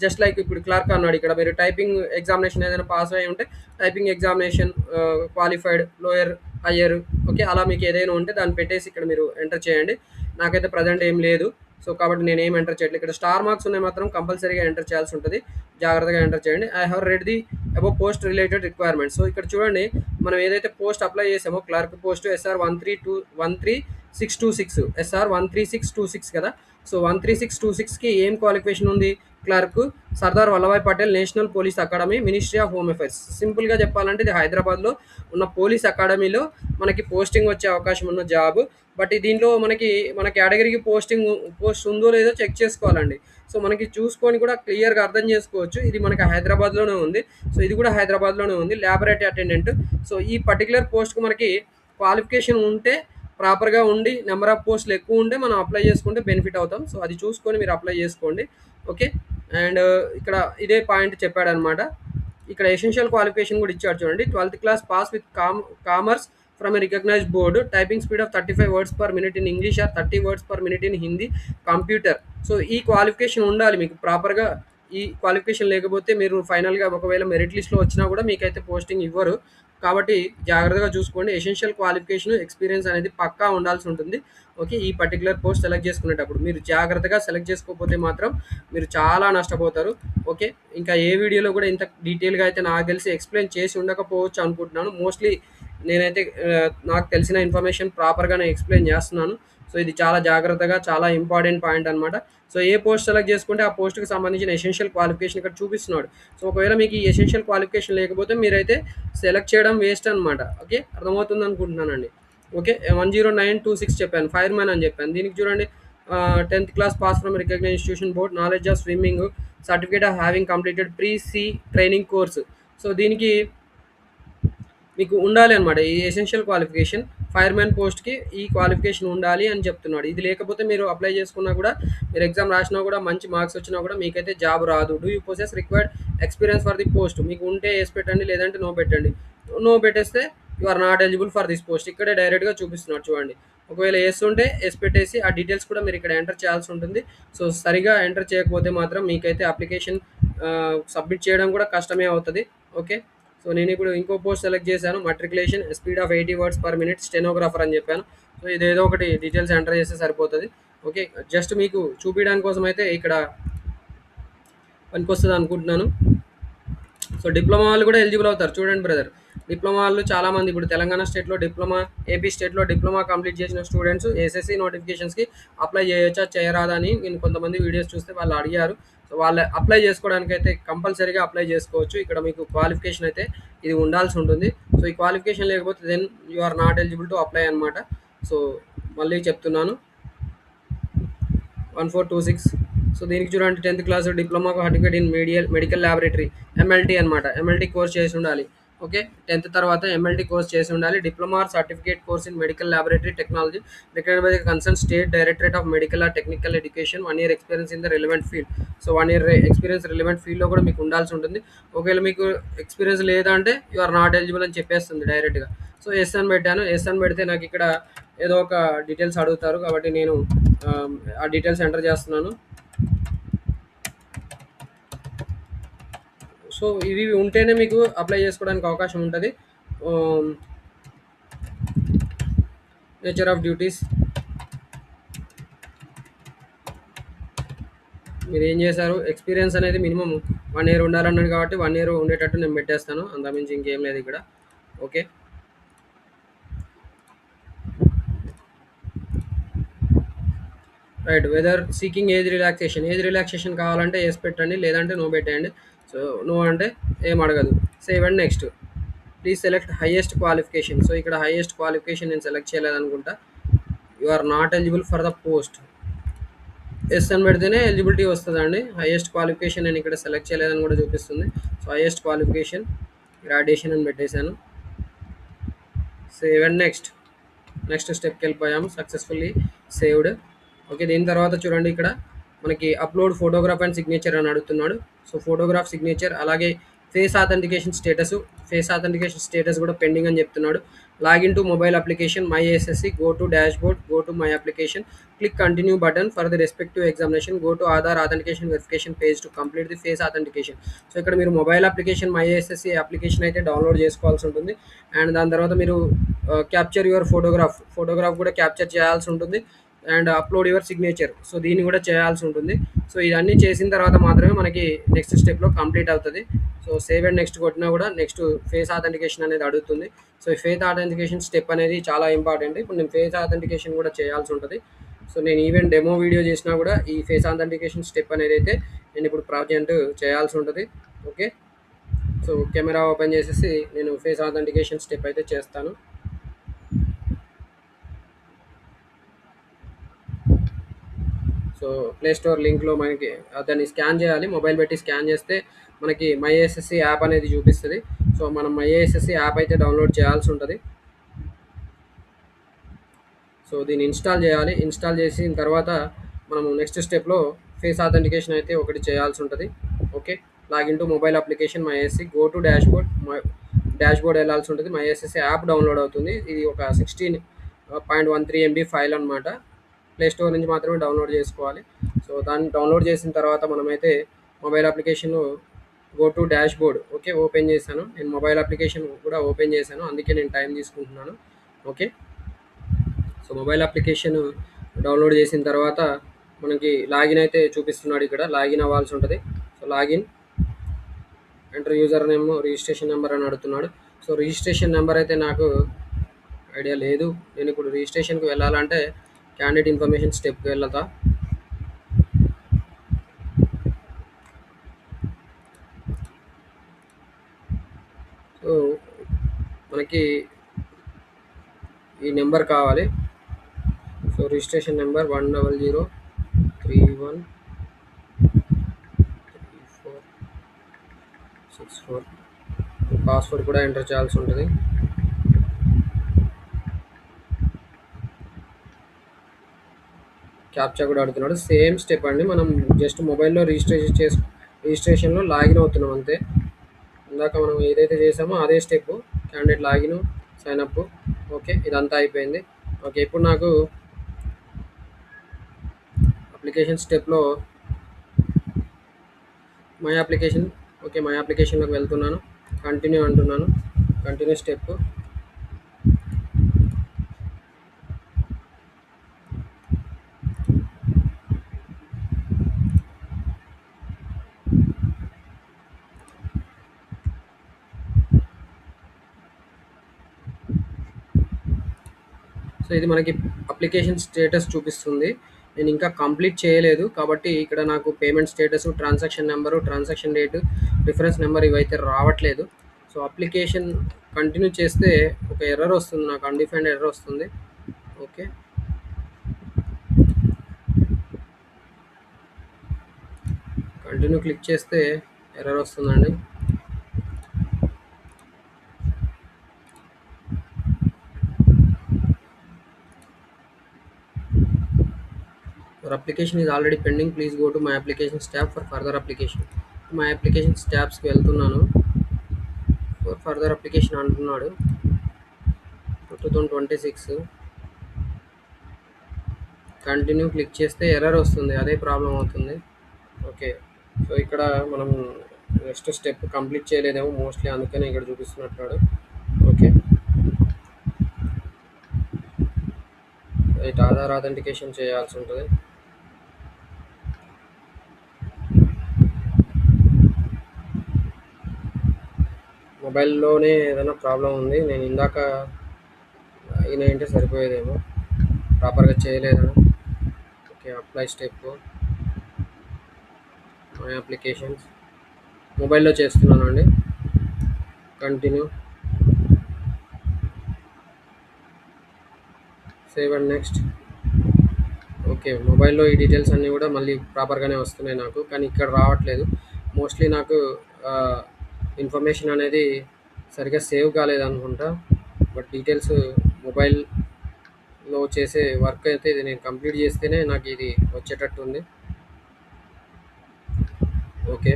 జస్ట్ లైక్ ఇప్పుడు క్లర్క్ అన్నాడు, ఇక్కడ మీరు టైపింగ్ ఎగ్జామినేషన్ ఏదైనా పాస్ అయ్యి ఉంటే typing examination qualified, lower, higher, okay, అలా మీకు ఏదైనా ఉంటే దాన్ని పెట్టేసి ఇక్కడ మీరు ఎంటర్ చేయండి. నాకైతే ప్రజెంట్ ఏం లేదు. సో కాబట్టి నేను ఏం ఎంటర్ చేయట్లేదు. ఇక్కడ స్టార్ మార్క్స్ ఉన్నాయి మాత్రం కంపల్సరీగా ఎంటర్ చేయాల్సి ఉంటుంది. జాగ్రత్తగా ఎంటర్ చేయండి. I have read the above post related requirements. So ఇక్కడ చూడండి, మనం ఏదైతే పోస్ట్ అప్లై చేసామో క్లర్క్ పోస్ట్ ఎస్ఆర్ 13626 ఎస్ఆర్ 13626 కదా. సో 13626కి ఏం క్వాలిఫికేషన్ ఉంది? Clerk, Sardar Vallabhbhai Patel national police academy, ministry of home affairs. సింపుల్గా చెప్పాలంటే ఇది హైదరాబాద్లో ఉన్న పోలీస్ అకాడమీలో మనకి పోస్టింగ్ వచ్చే అవకాశం ఉన్న జాబ్. బట్ దీంట్లో మన కేటగిరీకి పోస్ట్ ఉందో లేదో చెక్ చేసుకోవాలండి. సో మనకి చూసుకొని కూడా క్లియర్గా అర్థం చేసుకోవచ్చు. ఇది మనకి హైదరాబాద్లోనే ఉంది. సో ఇది కూడా హైదరాబాద్లోనే ఉంది, ల్యాబొరేటరీ అటెండెంట్. సో ఈ పర్టికులర్ పోస్ట్కి మనకి క్వాలిఫికేషన్ ఉంటే, ప్రాపర్గా ఉండి, నెంబర్ ఆఫ్ పోస్టులు ఎక్కువ ఉంటే మనం అప్లై చేసుకుంటే బెనిఫిట్ అవుతాం. సో అది చూసుకొని మీరు అప్లై చేసుకోండి. ఓకే. అండ్ ఇక్కడ ఇదే పాయింట్ చెప్పాడనమాట. ఇక్కడ ఎసెన్షియల్ క్వాలిఫికేషన్ కూడా ఇచ్చాడు చూడండి. 12th class pass with commerce from a recognised board, typing speed of 35 words per minute in English or 30 words per minute in Hindi, computer. So ఈ క్వాలిఫికేషన్ ఉండాలి మీకు ప్రాపర్గా. ఈ క్వాలిఫికేషన్ లేకపోతే మీరు ఫైనల్గా ఒకవేళ మెరిట్ లిస్ట్లో వచ్చినా కూడా మీకైతే పోస్టింగ్ ఇవ్వరు. కాబట్టి జాగ్రత్తగా చూసుకోండి. ఎసెన్షియల్ క్వాలిఫికేషన్, ఎక్స్పీరియన్స్ అనేది పక్కా ఉండాల్సి ఉంటుంది. ఓకే. ఈ పర్టికులర్ పోస్ట్ సెలెక్ట్ చేసుకునేటప్పుడు మీరు జాగ్రత్తగా సెలెక్ట్ చేసుకోకపోతే మాత్రం మీరు చాలా నష్టపోతారు. ఓకే. ఇంకా ఏ వీడియోలో కూడా ఇంత డీటెయిల్గా అయితే నాకు తెలిసి ఎక్స్ప్లెయిన్ చేసి ఉండకపోవచ్చు అనుకుంటున్నాను. మోస్ట్లీ నేనైతే నాకు తెలిసిన ఇన్ఫర్మేషన్ ప్రాపర్గానే ఎక్స్ప్లెయిన్ చేస్తున్నాను. సో ఇది చాలా జాగ్రత్తగా, చాలా ఇంపార్టెంట్ పాయింట్ అనమాట. సో ఏ పోస్ట్ సెలెక్ట్ చేసుకుంటే ఆ పోస్ట్కి సంబంధించిన ఎసెన్షియల్ క్వాలిఫికేషన్ ఇక్కడ చూపిస్తున్నాడు. సో ఒకవేళ మీకు ఈ ఎసెన్షియల్ క్వాలిఫికేషన్ లేకపోతే మీరైతే సెలెక్ట్ చేయడం వేస్ట్ అనమాట. ఓకే. అర్థమవుతుంది అనుకుంటున్నానండి. ఓకే. 10926 చెప్పాను, ఫైర్మ్యాన్ అని చెప్పాను. దీనికి చూడండి, 10th class pass from recognised institution board, knowledge of swimming, certificate of having completed pre sea training course. So దీనికి మీకు ఉండాలి అనమాట ఈ ఎసెన్షియల్ క్వాలిఫికేషన్. ఫైర్మ్యాన్ పోస్ట్కి ఈ క్వాలిఫికేషన్ ఉండాలి అని చెప్తున్నాడు. ఇది లేకపోతే మీరు అప్లై చేసుకున్నా కూడా, మీరు ఎగ్జామ్ రాసినా కూడా, మంచి మార్క్స్ వచ్చినా కూడా మీకైతే జాబ్ రాదు. Do you possess required experience for the post? మీకు ఉంటే ఎస్ పెట్టండి, లేదంటే నో పెట్టండి. నో పెట్టేస్తే you are not eligible for this post. ఇక్కడే డైరెక్ట్గా చూపిస్తున్నాడు చూడండి. ఒకవేళ ఎస్ ఉంటే ఎస్ పెట్టేసి ఆ డీటెయిల్స్ కూడా మీరు ఇక్కడ ఎంటర్ చేయాల్సి ఉంటుంది. సో సరిగా ఎంటర్ చేయకపోతే మాత్రం మీకైతే అప్లికేషన్ సబ్మిట్ చేయడం కూడా కష్టమే అవుతుంది. ఓకే. సో నేను ఇప్పుడు ఇంకో పోస్ట్ సెలెక్ట్ చేశాను. Matriculation, speed of 80 words per minute, stenographer అని చెప్పాను. సో ఇదేదో ఒకటి డీటెయిల్స్ ఎంటర్ చేస్తే సరిపోతుంది. ఓకే. జస్ట్ మీకు చూపించడానికి కోసం అయితే ఇక్కడ పనికొస్తుంది అనుకుంటున్నాను. సో డిప్లొమా వాళ్ళు కూడా ఎలిజిబుల్ అవుతారు. చూడండి బ్రదర్, డిప్లొమా వాళ్ళు చాలామంది ఇప్పుడు తెలంగాణ స్టేట్లో డిప్లొమా, ఏపీ స్టేట్లో డిప్లొమా కంప్లీట్ చేసిన స్టూడెంట్స్ ఎస్ఎస్సి నోటిఫికేషన్స్కి అప్లై చేయొచ్చా చేయరాదా అని నేను కొంతమంది వీడియోస్ చూస్తే వాళ్ళు అడిగారు. సో వాళ్ళు అప్లై చేసుకోవడానికి అయితే కంపల్సరీగా అప్లై చేసుకోవచ్చు. ఇక్కడ మీకు క్వాలిఫికేషన్ అయితే ఇది ఉండాల్సి ఉంటుంది. సో ఈ క్వాలిఫికేషన్ లేకపోతే then you are not eligible to apply అనమాట. సో మళ్ళీ చెప్తున్నాను, 1426. సో దీనికి చూడండి, 10th class diploma certificate in medical laboratory, MLT అనమాట. ఎంఎల్టీ కోర్స్ చేసి ఉండాలి. ఓకే. 10th తర్వాత ఎంఎల్టీ కోర్స్ చేసి ఉండాలి. Diploma or certificate course in medical laboratory technology recognised by the concern state directorate of medical or technical education. 1 year experience in the relevant field. So, 1 year experience relevant ఫీల్డ్‌లో కూడా మీకు ఉండాల్సి ఉంటుంది. ఒకవేళ మీకు experience లేదంటే యూ ఆర్ నాట్ ఎలిజిబుల్ అని చెప్పేస్తుంది డైరెక్ట్‌గా. సో, యెస్ అని పెట్టాను. యెస్ అని పెడితే నాకిక్కడ ఏదో ఒక డీటెయిల్స్ అడుగుతారు. కాబట్టి నేను ఆ డీటెయిల్స్ ఎంటర్ చేస్తున్నాను. సో, ఇవి ఉంటేనే మీకు అప్లై చేసుకోవడానికి అవకాశం ఉంటది. ఆహ్, నేచర్ ఆఫ్ డ్యూటీస్ మీరేం చేశారు? ఎక్స్‌పీరియన్స్ అనేది మినిమమ్ 1 ఇయర్ ఉండాలన్నాడు కాబట్టి 1 ఇయర్ ఉండేటట్టు నేను పెట్టేస్తాను. అంతకుమించి ఇంకేం లేదు ఇక్కడ. Okay. Right. Whether seeking age relaxation. Age relaxation కావాలంటే యెస్ పెట్టండి. లేదంటే నో పెట్టేయండి. సో, నో అంటే ఏం అడగదు. Save and next. Please select highest qualification. So, ఇక్కడ హైయెస్ట్ క్వాలిఫికేషన్ నేను సెలెక్ట్ చేయలేదనుకుంటా. You are not eligible for the post. Yes అని పెడితేనే ఎలిజిబిలిటీ వస్తదండి. హైయెస్ట్ క్వాలిఫికేషన్ నేను ఇక్కడ సెలెక్ట్ చేయలేదని కూడా చూపిస్తుంది. సో, హైయెస్ట్ క్వాలిఫికేషన్ గ్రాడ్యుయేషన్ అని పెట్టేసాను. Save and next. నెక్స్ట్ స్టెప్‌కెళ్ళిపోయాము. Successfully saved. ఓకే. దీని తర్వాత చూడండి ఇక్కడ మనకి అప్‌లోడ్ ఫోటోగ్రాఫ్ అండ్ సిగ్నేచర్ అని అడుగుతున్నాడు. సో, ఫోటోగ్రాఫ్, సిగ్నేచర్ అలాగే face authentication status. Face authentication status కూడా పెండింగ్ అని చెప్తున్నాడు. Login to mobile application my SSC, go to dashboard, go to my application, click continue button for the respective examination, go to Aadhaar authentication verification page to complete the face authentication. So, ఇక్కడ మీరు mobile application my SSC application అయితే download చేసుకోవాల్సి ఉంటుంది. And దాని తర్వాత మీరు capture your photograph కూడా capture చేయాల్సి ఉంటుంది. And upload your signature. So, దీన్ని కూడా చేయాల్సి ఉంటుంది. సో, ఇదన్నీ చేసిన తర్వాత మాత్రమే మనకి నెక్స్ట్ స్టెప్‌లో కంప్లీట్ అవుతది. సో, సేవ్ అండ్ నెక్స్ట్ కొట్టినా కూడా నెక్స్ట్ ఫేస్ ఆథెంటికేషన్ అనేది అడుగుతుంది. సో, ఈ ఫేస్ ఆథెంటికేషన్ స్టెప్ అనేది చాలా ఇంపార్టెంట్. ఇప్పుడు నేను ఫేస్ ఆథెంటికేషన్ కూడా చేయాల్సి ఉంటది. సో, నేను ఈవెన్ డెమో వీడియో చేసినా కూడా ఈ ఫేస్ ఆథెంటికేషన్ స్టెప్ అనేదైతే నేను ఇప్పుడు ప్రెజెంట్ చేయాల్సి ఉంటది. ఓకే. సో, కెమెరా ఓపెన్ చేసేసి నేను ఫేస్ ఆథెంటికేషన్ స్టెప్ అయితే చేస్తాను. సో, ప్లే స్టోర్ లింక్‌లో మనకి దాన్ని స్కాన్ చేయాలి. మొబైల్ పెట్టి స్కాన్ చేస్తే మనకి మై ఏఎస్ఎస్‌సి యాప్ అనేది చూపిస్తది. సో, మనం మై ఏఎస్ఎస్‌సి యాప్ అయితే డౌన్‌లోడ్ చేయాల్సి ఉంటది. సో, దీన్ని ఇన్‌స్టాల్ చేయాలి. ఇన్‌స్టాల్ చేసిన తర్వాత మనము నెక్స్ట్ స్టెప్‌లో ఫేస్ ఆథెంటికేషన్ అయితే ఒకటి చేయాల్సి ఉంటది. Okay. Login to mobile application my SSC, go to dashboard, dashboard ఎళ్ళాల్సి ఉంటది. మై ఏఎస్ఎస్‌సి యాప్ డౌన్‌లోడ్ అవుతుంది. ఇది ఒక 16.13 ఎంబీ ఫైల్ అనమాట. ప్లే స్టోర్ నుంచి మాత్రమే డౌన్‌లోడ్ చేసుకోవాలి. సో, దాన్ని డౌన్‌లోడ్ చేసిన తర్వాత మనమైతే mobile application go to dashboard. Okay. Open చేశాను. నేను మొబైల్ అప్లికేషన్ కూడా ఓపెన్ చేశాను. అందుకే నేను టైం తీసుకుంటున్నాను. Okay. So, mobile application download చేసిన తర్వాత మనకి లాగిన్ అయితే చూపిస్తున్నాడు ఇక్కడ. లాగిన్ అవ్వాల్సి ఉంటది. So, login, enter user name, registration number అని అడుగుతున్నాడు. సో, రిజిస్ట్రేషన్ నంబర్ అయితే నాకు ఐడియా లేదు. నేను ఇప్పుడు రిజిస్ట్రేషన్‌కి వెళ్ళాలంటే క్యాండిడేట్ ఇన్ఫర్మేషన్ స్టెప్‌కి వెళ్తా. సో, మనకి ఈ నెంబర్ కావాలి. So, registration number 100313464. పాస్వర్డ్ కూడా ఎంటర్ చేయాల్సి ఉంటది. క్యాప్చా కూడా అడుగుతున్నాడు. సేమ్ స్టెప్ అండి. మనం జస్ట్ మొబైల్‌లో రిజిస్ట్రేషన్‌లో లాగిన్ అవుతున్నాం అంతే. ఇందాక మనం ఏదైతే చేసామో అదే step. Candidate login, sign up. Okay. ఇదంతా అయిపోయింది. ఓకే. ఇప్పుడు నాకు అప్లికేషన్ స్టెప్‌లో మై అప్లికేషన్. ఓకే. మై అప్లికేషన్‌లోకి వెళ్తున్నాను. కంటిన్యూ అంటున్నాను. Continue step. సో, ఇది మనకి అప్లికేషన్ స్టేటస్ చూపిస్తుంది. నేను ఇంకా కంప్లీట్ చేయలేదు. కాబట్టి ఇక్కడ నాకు payment status, transaction number, transaction date, reference number ఇవైతే రావట్లేదు. సో, అప్లికేషన్ కంటిన్యూ చేస్తే ఒక ఎర్రర్ వస్తుంది. నాకు అన్‌డిఫైన్డ్ ఎర్రర్ వస్తుంది. ఓకే. కంటిన్యూ క్లిక్ చేస్తే ఎర్రర్ వస్తుందండి. Application is already pending, please go to my applications tab for further application. My applications ట్యాబ్స్కి వెళ్తున్నాను. ఫర్దర్ అప్లికేషన్ అంటున్నాడు. 2026 కంటిన్యూ క్లిక్ చేస్తే ఎర్రర్ వస్తుంది, అదే ప్రాబ్లం అవుతుంది. ఓకే, సో ఇక్కడ మనం నెక్స్ట్ స్టెప్ కంప్లీట్ చేయలేదేమో మోస్ట్లీ, అందుకనే ఇక్కడ చూపిస్తున్నట్టు. ఓకే, రైట్, ఆధార్ అథెంటికేషన్ చేయాల్సి ఉంటుంది. మొబైల్లోనే ఏదైనా ప్రాబ్లం ఉంది, నేను ఇందాక అయిన అంటే సరిపోయేదేమో, ప్రాపర్గా చేయలేదా. Okay, apply step, my applications మొబైల్లో చేస్తున్నాను అండి. Continue, save and next. Okay, మొబైల్లో ఈ డీటెయిల్స్ అన్నీ కూడా మళ్ళీ ప్రాపర్గానే వస్తున్నాయి నాకు, కానీ ఇక్కడ రావట్లేదు. మోస్ట్లీ నాకు ఇన్ఫర్మేషన్ అనేది సరిగ్గా సేవ్ కాలేదనుకుంటా. బట్ డీటెయిల్స్ మొబైల్లో చేసే వర్క్ అయితే ఇది నేను కంప్లీట్ చేస్తేనే నాకు ఇది వచ్చేటట్టు ఉంది. ఓకే,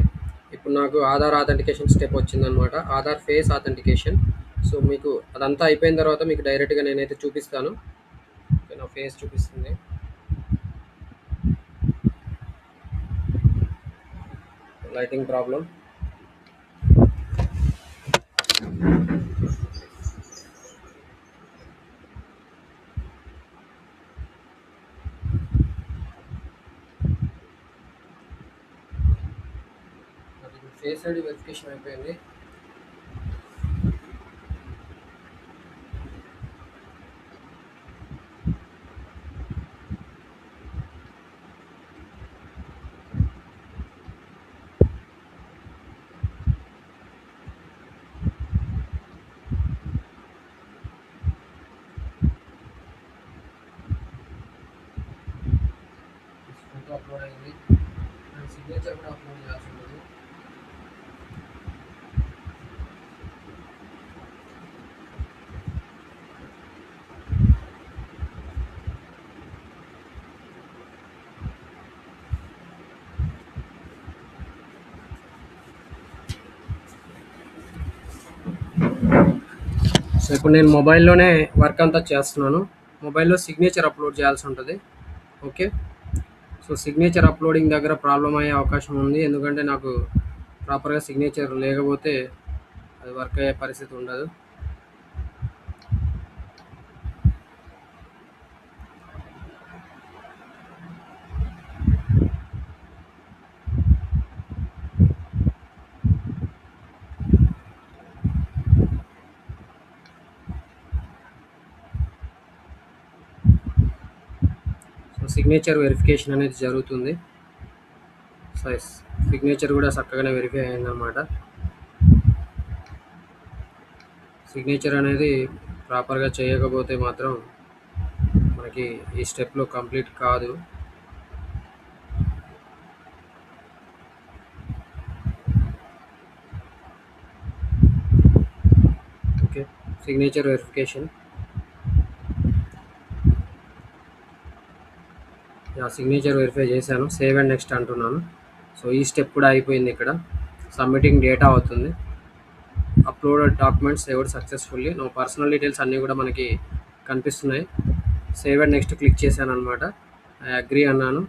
ఇప్పుడు నాకు ఆధార్ అథెంటికేషన్ స్టెప్ వచ్చిందనమాట, ఆధార్ ఫేస్ అథెంటికేషన్. సో మీకు అదంతా అయిపోయిన తర్వాత మీకు డైరెక్ట్గా నేనైతే చూపిస్తాను. ఓకే, నా ఫేస్ చూపిస్తుంది. Lighting problem. Face ID verification అయిపోయింది. ఫోటో అప్లోడ్ అయింది, అండ్ సిగ్నేచర్ కూడా అప్లోడ్ చేయాల్సి ఉంటుంది. సో ఇప్పుడు నేను మొబైల్లోనే వర్క్ అంతా చేస్తున్నాను. మొబైల్లో సిగ్నేచర్ అప్లోడ్ చేయాల్సి ఉంటుంది. ఓకే, సో సిగ్నేచర్ అప్లోడింగ్ దగ్గర ప్రాబ్లం అయ్యే అవకాశం ఉంది, ఎందుకంటే నాకు ప్రాపర్గా సిగ్నేచర్ లేకపోతే అది వర్క్ అయ్యే పరిస్థితి ఉండదు. సో సిగ్నేచర్ వెరిఫికేషన్ అనేది జరుగుతుంది. సిగ్నేచర్ కూడా చక్కగానే వెరిఫై అయిందన్నమాట. సిగ్నేచర్ అనేది ప్రాపర్గా చేయకపోతే మాత్రం మనకి ఈ స్టెప్లో కంప్లీట్ కాదు. Okay, signature verification, signature verify చేశాను, సేవ్ అండ్ నెక్స్ట్ అంటున్నాను. సో ఈ స్టెప్ కూడా అయిపోయింది. ఇక్కడ సబ్మిటింగ్ డేటా అవుతుంది. Uploaded documents saved successfully. నా పర్సనల్ డీటెయిల్స్ అన్నీ కూడా మనకి కనిపిస్తున్నాయి. సేవ్ అండ్ నెక్స్ట్ క్లిక్ చేశాను అనమాట. ఐ అగ్రీ అన్నాను.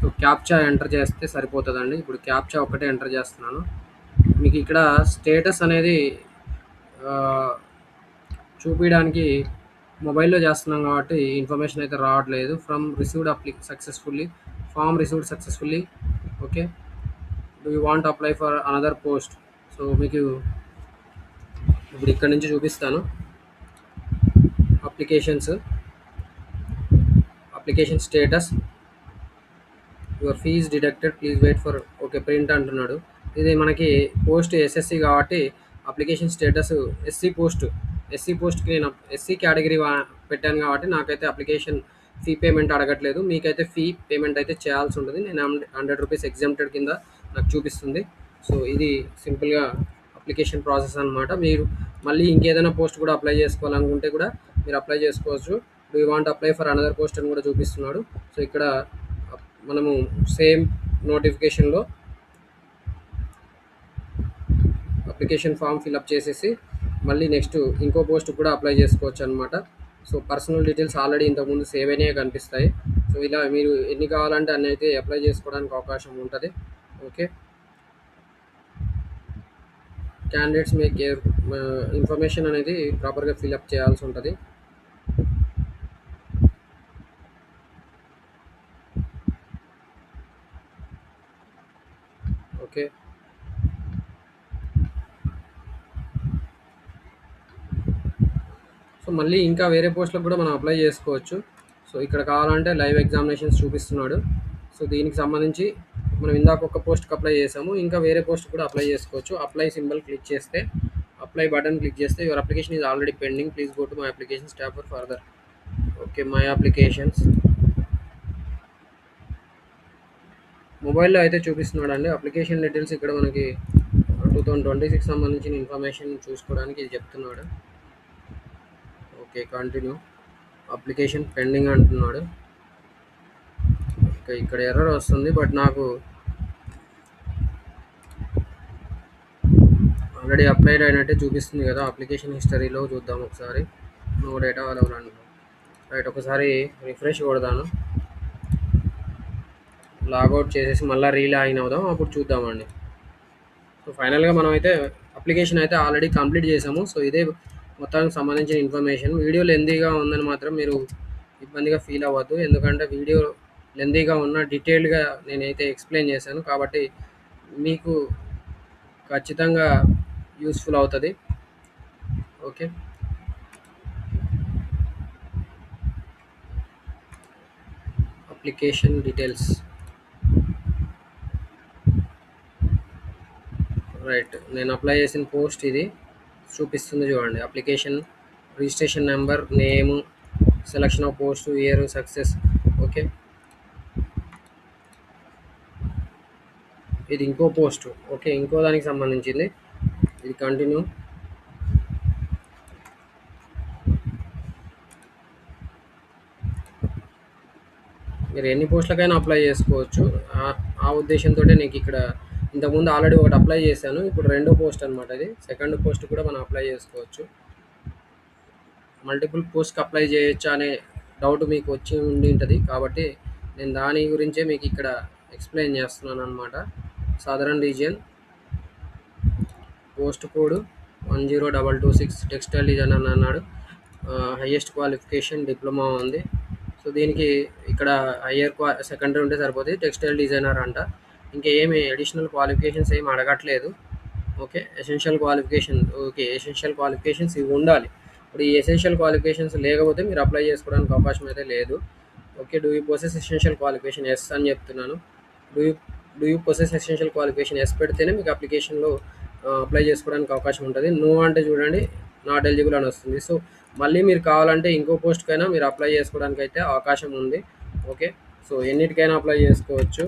సో క్యాప్చా ఎంటర్ చేస్తే సరిపోతుందండి. ఇప్పుడు క్యాప్చా ఒకటే ఎంటర్ చేస్తున్నాను. మీకు ఇక్కడ స్టేటస్ అనేది చూపించడానికి మొబైల్లో చేస్తున్నాం కాబట్టి ఇన్ఫర్మేషన్ అయితే రావట్లేదు. Form received successfully, form received successfully. Okay, do you want apply for another post. So మీకు ఇప్పుడు ఇక్కడ నుంచి చూపిస్తాను. Application status, your fees deducted, please wait for. Okay, print అంటున్నాడు. ఇది మనకి పోస్ట్ ఎస్ఎస్సి కాబట్టి అప్లికేషన్ స్టేటస్ ఎస్సీ పోస్ట్కి నేను ఎస్సీ కేటగిరీ పెట్టాను కాబట్టి నాకైతే అప్లికేషన్ ఫీ పేమెంట్ అడగట్లేదు. మీకైతే ఫీ పేమెంట్ అయితే చేయాల్సి ఉంటుంది. నేను 100 రూపీస్ ఎగ్జామ్టెడ్ కింద నాకు చూపిస్తుంది. సో ఇది సింపుల్గా అప్లికేషన్ ప్రాసెస్ అనమాట. మీరు మళ్ళీ ఇంకేదైనా పోస్ట్ కూడా అప్లై చేసుకోవాలనుకుంటే కూడా మీరు అప్లై చేసుకోవచ్చు. Do you want apply for another post అని కూడా చూపిస్తున్నాడు. సో ఇక్కడ మనము సేమ్ నోటిఫికేషన్లో అప్లికేషన్ ఫామ్ ఫిల్అప్ చేసేసి మళ్ళీ నెక్స్ట్ ఇంకో పోస్ట్ కూడా అప్లై చేసుకోవచ్చు అనమాట. సో పర్సనల్ డీటెయిల్స్ ఆల్రెడీ ఇంతకుముందు సేవ్ అయినవి కనిపిస్తాయి. సో ఇలా మీరు ఎన్ని కావాలంటే అన్ని అయితే అప్లై చేసుకోవడానికి అవకాశం ఉంటుంది. ఓకే, క్యాండిడేట్స్ మీ కేర్ ఇన్ఫర్మేషన్ అనేది ప్రాపర్గా ఫిల్అప్ చేయాల్సి ఉంటుంది. ఓకే, సో మళ్ళీ ఇంకా వేరే పోస్టులకు కూడా మనం అప్లై చేసుకోవచ్చు. సో ఇక్కడ కావాలంటే లైవ్ ఎగ్జామినేషన్స్ చూపిస్తున్నాడు. సో దీనికి సంబంధించి మనం ఇందాక ఒక పోస్ట్కి అప్లై చేసాము, ఇంకా వేరే పోస్ట్ కూడా అప్లై చేసుకోవచ్చు. అప్లై సింబల్ క్లిక్ చేస్తే, అప్లై బటన్ క్లిక్ చేస్తే your application is already pending, please go to my applications tab for further. Okay, my applications మొబైల్లో అయితే చూపిస్తున్నాడు అండి. అప్లికేషన్ డీటెయిల్స్ ఇక్కడ మనకి 2026 సంబంధించిన ఇన్ఫర్మేషన్ చూసుకోవడానికి ఇది చెప్తున్నాడు. Okay, continue. అప్లికేషన్ పెండింగ్ అంటున్నాడు. ఓకే, ఇక్కడ ఎర్రర్ వస్తుంది, బట్ నాకు ఆల్రెడీ అప్లైడ్ అయినట్టే చూపిస్తుంది కదా. అప్లికేషన్ హిస్టరీలో చూద్దాం ఒకసారి. నో డేటా అవైలబుల్ అంటున్నాను. రైట్, ఒకసారి రిఫ్రెష్ కొడదాను. లాగౌట్ చేసేసి మళ్ళీ రీలాగిన్ అవుదాం, అప్పుడు చూద్దామండి. సో ఫైనల్గా మనం అయితే అప్లికేషన్ అయితే ఆల్రెడీ కంప్లీట్ చేసాము. సో ఇదే మొత్తానికి సంబంధించిన ఇన్ఫర్మేషన్. వీడియో లెందీగా ఉందని మాత్రం మీరు ఇబ్బందిగా ఫీల్ అవ్వద్దు, ఎందుకంటే వీడియో లెందీగా ఉన్న డీటెయిల్డ్గా నేనైతే ఎక్స్ప్లెయిన్ చేశాను కాబట్టి మీకు ఖచ్చితంగా యూస్ఫుల్ అవుతుంది. Okay, application details. రైట్, నేను అప్లై చేసిన పోస్ట్ ఇది చూపిస్తుంది చూడండి. Application registration number, name, selection of post, year, success. Okay, ఇది ఇంకో పోస్ట్. ఓకే, ఇంకో దానికి సంబంధించింది. ఇది కంటిన్యూ. మీరు ఎన్ని పోస్టులకైనా అప్లై చేసుకోవచ్చు. ఆ ఉద్దేశంతో నీకు ఇక్కడ ఇంతకుముందు ఆల్రెడీ ఒకటి అప్లై చేశాను, ఇప్పుడు రెండో పోస్ట్ అనమాట. ఇది సెకండ్ పోస్ట్ కూడా మనం అప్లై చేసుకోవచ్చు. మల్టిపుల్ పోస్ట్కి అప్లై చేయొచ్చా అనే డౌట్ మీకు వచ్చి ఉండి ఉంటుంది, కాబట్టి నేను దాని గురించే మీకు ఇక్కడ ఎక్స్ప్లెయిన్ చేస్తున్నాను అనమాట. Southern region, post code 10226, textile design అని అన్నాడు. హైయెస్ట్ క్వాలిఫికేషన్ డిప్లొమా ఉంది. సో దీనికి ఇక్కడ హయ్యర్ సెకండరీ ఉంటే సరిపోతుంది. టెక్స్టైల్ డిజైనర్ అంట. ఇంకా ఏమి అడిషనల్ క్వాలిఫికేషన్స్ ఏమి అడగట్లేదు. Okay, essential qualification. Okay, essential qualifications ఇవి ఉండాలి. ఇప్పుడు ఈ ఎసెన్షియల్ క్వాలిఫికేషన్స్ లేకపోతే మీరు అప్లై చేసుకోవడానికి అవకాశం అయితే లేదు. Okay, do you possess essential qualification? Yes అని చెప్తున్నాను. Do you possess essential qualification? Yes పెడితేనే మీకు అప్లికేషన్లో అప్లై చేసుకోవడానికి అవకాశం ఉంటుంది. నో అంటే చూడండి నాట్ ఎలిజిబుల్ అని వస్తుంది. సో మళ్ళీ మీరు కావాలంటే ఇంకో పోస్ట్కైనా మీరు అప్లై చేసుకోవడానికి అయితే అవకాశం ఉంది. ఓకే, సో ఎన్నిటికైనా అప్లై చేసుకోవచ్చు.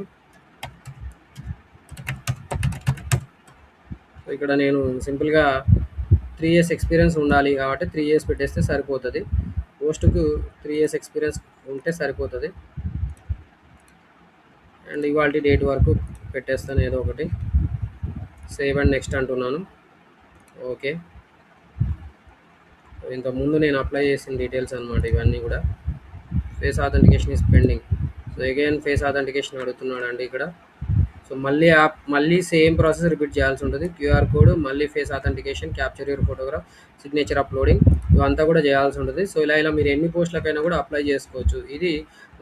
సో ఇక్కడ నేను సింపుల్గా 3 years ఎక్స్పీరియన్స్ ఉండాలి కాబట్టి 3 years పెట్టేస్తే సరిపోతుంది. పోస్టుకు 3 years ఎక్స్పీరియన్స్ ఉంటే సరిపోతుంది. అండ్ ఇవాళ డేట్ వరకు పెట్టేస్తాను ఏదో ఒకటి. సేవ్ అండ్ నెక్స్ట్ అంటున్నాను. ఓకే, ఇంతకుముందు నేను అప్లై చేసిన డీటెయిల్స్ అనమాట ఇవన్నీ కూడా. Face authentication is pending. So again face authentication అడుగుతున్నాడు అండి ఇక్కడ. సో మళ్ళీ సేమ్ ప్రాసెస్ రిపీట్ చేయాల్సి ఉంటుంది. క్యూఆర్ కోడ్, మళ్ళీ face authentication, capture your photograph, signature uploading, ఇవంతా కూడా చేయాల్సి ఉంటుంది. సో ఇలా మీరు ఎన్ని పోస్టులకైనా కూడా అప్లై చేసుకోవచ్చు. ఇది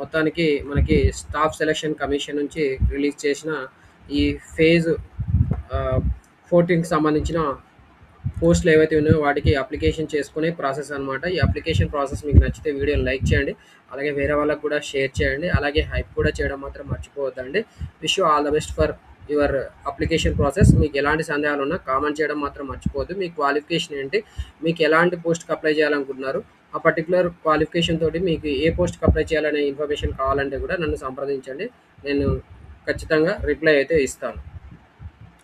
మొత్తానికి మనకి స్టాఫ్ సెలక్షన్ కమిషన్ నుంచి రిలీజ్ చేసిన ఈ ఫేజ్ 14కి సంబంధించిన పోస్టులు ఏవైతే ఉన్నాయో వాటికి అప్లికేషన్ చేసుకునే ప్రాసెస్ అనమాట. ఈ అప్లికేషన్ ప్రాసెస్ మీకు నచ్చితే వీడియోని లైక్ చేయండి, అలాగే వేరే వాళ్ళకు కూడా షేర్ చేయండి, అలాగే హైప్ కూడా చేయడం మాత్రం మర్చిపోవద్దండి. Wish you all the best for your application process. మీకు ఎలాంటి సందేహాలు ఉన్నా కామెంట్ చేయడం మాత్రం మర్చిపోవద్దు. మీ క్వాలిఫికేషన్ ఏంటి, మీకు ఎలాంటి పోస్ట్కి అప్లై చేయాలనుకుంటున్నారు, ఆ పర్టికులర్ క్వాలిఫికేషన్ తోటి మీకు ఏ పోస్ట్కి అప్లై చేయాలనే ఇన్ఫర్మేషన్ కావాలంటే కూడా నన్ను సంప్రదించండి. నేను ఖచ్చితంగా రిప్లై అయితే ఇస్తాను.